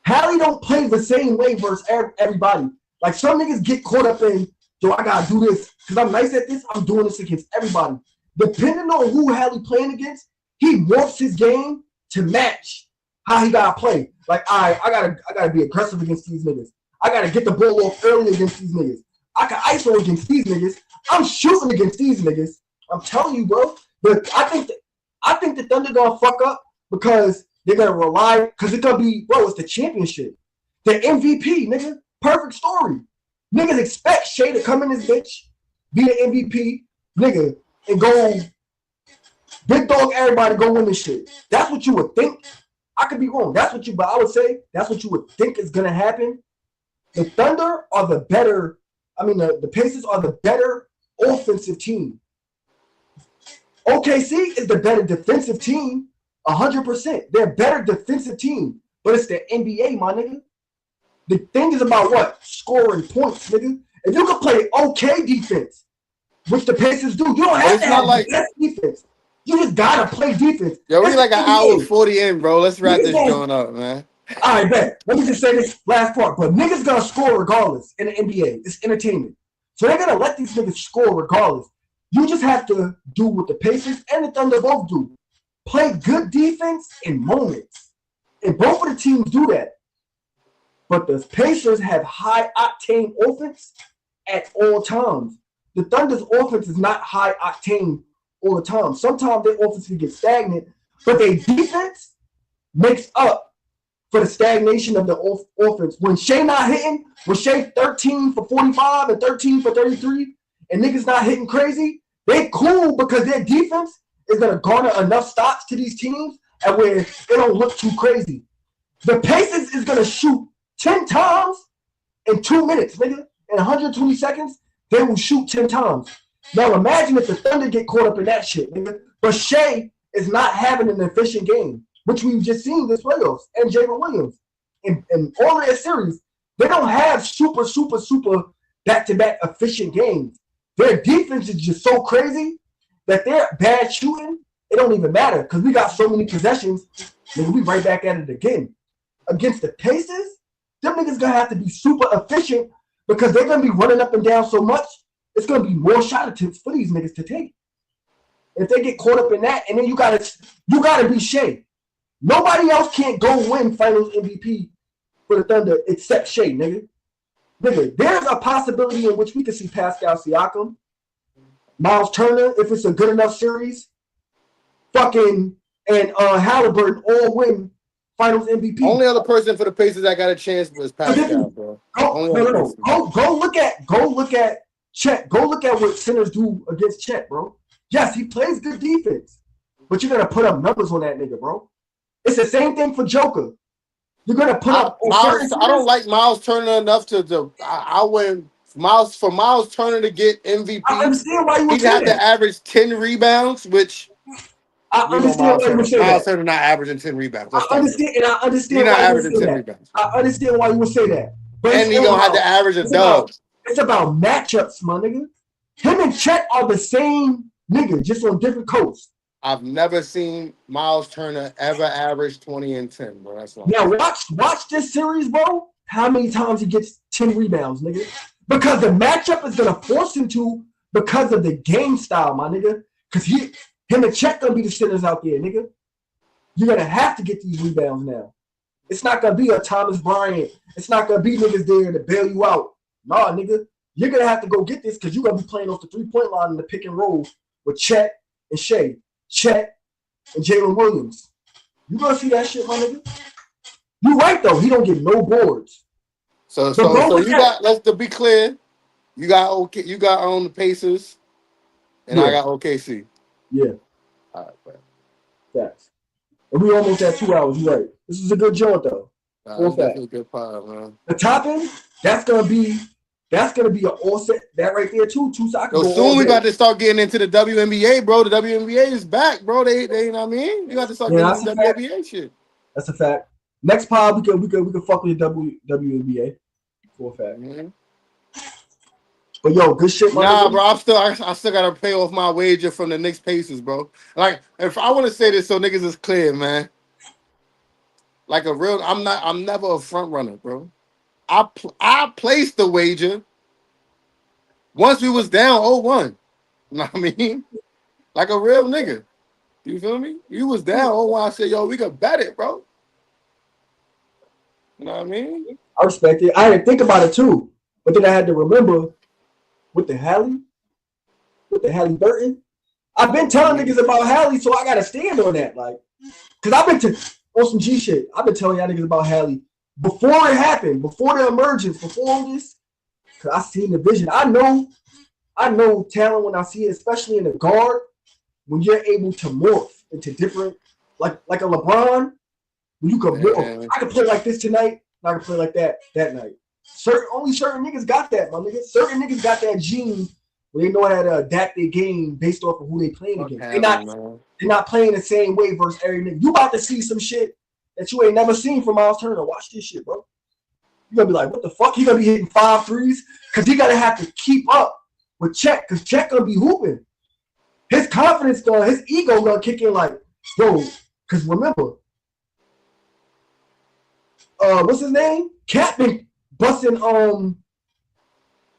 Hallie don't play the same way versus everybody. Like, some niggas get caught up in, yo, I gotta do this because I'm nice at this. I'm doing this against everybody. Depending on who Hallie playing against, he morphs his game to match how he gotta play. Like, I gotta be aggressive against these niggas. I gotta get the ball off early against these niggas. I can ISO against these niggas. I'm shooting against these niggas. I'm telling you, bro. But I think the Thunder gonna fuck up because they're gonna rely, because it's gonna be, bro, it's the championship. The MVP, nigga. Perfect story. Niggas expect Shea to come in this bitch, be the MVP, nigga, and go big dog everybody go win this shit. That's what you would think. I could be wrong. But I would say that's what you would think is gonna happen. The Thunder are the better, the Pacers are the better offensive team. OKC is the better defensive team, 100%. They're a better defensive team, but it's the NBA, my nigga. The thing is about what? Scoring points, nigga. If you can play okay defense, which the Pacers do, you don't have to have the best defense. You just gotta play defense. Yo, we're like an hour 40 in, bro. Let's wrap this joint up, man. All right, bet. Let me just say this last part. But niggas gonna score regardless in the NBA. It's entertainment. So they're gonna let these niggas score regardless. You just have to do what the Pacers and the Thunder both do. Play good defense in moments. And both of the teams do that. But the Pacers have high-octane offense at all times. The Thunder's offense is not high-octane all the time. Sometimes their offense can get stagnant, but their defense makes up for the stagnation of the offense. When Shea not hitting, when Shea 13 for 45 and 13 for 33, and niggas not hitting crazy, they cool because their defense is gonna garner enough stops to these teams and where it don't look too crazy. The Pacers is gonna shoot 10 times in 2 minutes, nigga. In 120 seconds, they will shoot 10 times. Now imagine if the Thunder get caught up in that shit, nigga. But Shea is not having an efficient game, which we've just seen this playoffs, and Jalen Williams. In all of their series, they don't have super back-to-back efficient games. Their defense is just so crazy that they're bad shooting. It don't even matter because we got so many possessions. Nigga, we right back at it again. Against the Pacers, them niggas gonna have to be super efficient because they're gonna be running up and down so much. It's gonna be more shot attempts for these niggas to take. If they get caught up in that, and then you gotta be Shea. Nobody else can't go win Finals MVP for the Thunder except Shea, nigga. Nigga, there's a possibility in which we could see Pascal Siakam, Miles Turner, if it's a good enough series, and Halliburton all win Finals MVP. Only other person for the Pacers that got a chance was Pascal, bro. Go look at Chet. Go look at what centers do against Chet, bro. Yes, he plays good defense, but you're gonna put up numbers on that nigga, bro. It's the same thing for Joker. You're gonna put up. I don't like Miles Turner enough I win Miles Turner to get MVP. I understand why you would he'd have to average 10 rebounds, which I understand why you would say that. Miles Turner not averaging 10 rebounds. I understand why you would say that. I understand why you would say that. But and he gonna have to average a dub. It's about matchups, my nigga. Him and Chet are the same nigga, just on different coasts. I've never seen Miles Turner ever average 20 and 10, bro. That's long. Now watch this series, bro. How many times he gets 10 rebounds, nigga? Because the matchup is gonna force him to because of the game style, my nigga. Because him and Chet gonna be the centers out there, nigga. You're gonna have to get these rebounds now. It's not gonna be a Thomas Bryant. It's not gonna be niggas there to bail you out. Nah, nigga. You're gonna have to go get this because you're gonna be playing off the 3-point line in the pick and roll with Chet and Shea. Chet and Jalen Williams. You gonna see that shit, my nigga? You right though. He don't get no boards. So you got. Let's be clear. You got the Pacers, and I got OKC. Yeah. All right, bro. Facts. And we almost at 2 hours. You right. This is a good joint though. That's a good part, man. The top end, that's gonna be an all set. That right there too. Soon we about to start getting into the WNBA, bro. The WNBA is back, bro. They you know what I mean? You got to start getting into the WNBA shit. That's a fact. Next pod we can fuck with the WNBA for a fact. Mm-hmm. But yo, good shit, man. Nah, bro. I still gotta pay off my wager from the Knicks Pacers, bro. Like, if I want to say this so niggas is clear, man. Like I'm never a front runner, bro. I placed the wager once we was down 0-1. You know what I mean? Like a real nigga. You feel me? You was down 0-1. I said, yo, we could bet it, bro. You know what I mean? I respect it. I didn't think about it too. But then I had to remember with the Halliburton. I've been telling niggas about Hallie, so I gotta stand on that. Like, cause I've been on some G shit. I've been telling y'all niggas about Hallie before it happened, before the emergence, before all this. Cause I seen the vision. I know talent when I see it, especially in the guard, when you're able to morph into different, like a LeBron, when you can morph. I can play like this tonight, and I can play like that night. Only certain niggas got that, my nigga. Certain niggas got that gene where they know how to adapt their game based off of who they playing against. They're not playing the same way versus every nigga. You about to see some shit that you ain't never seen from Miles Turner. Watch this shit, bro. You're gonna be like, what the fuck? He gonna be hitting 5 threes because he gonna have to keep up with Chet because Chet gonna be hooping. His confidence his ego gonna kick in like, yo, because remember, what's his name? Cat been busting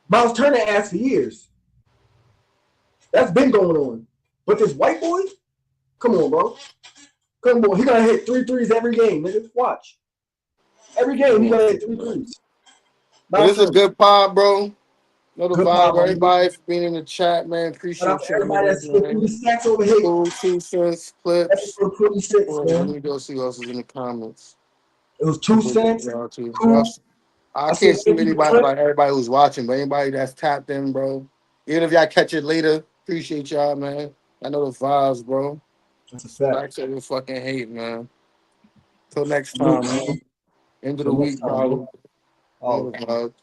Miles Turner ass for years. That's been going on. But this white boy, come on, bro. Come on, he gonna hit 3 threes every game, nigga. Watch. Every game he gonna hit 3 threes. This is a good pod, bro. Another vibe. Everybody for being in the chat, man. Appreciate you. Everybody that's split 3 stacks over here. Cool 2 cents clips. Episode 26, man. Let me go see what else is in the comments. It was 2 cents. Y'all too. Cool. I I can't said see 50 anybody clip. like everybody who's watching, but anybody that's tapped in, bro. Even if y'all catch it later, appreciate y'all, man. I know the vibes, bro. That's a fact. Facts over fucking hate, man. Till next Salute, time, man. man. End of the Till next week, time, bro. probably. You All know right. the vibes.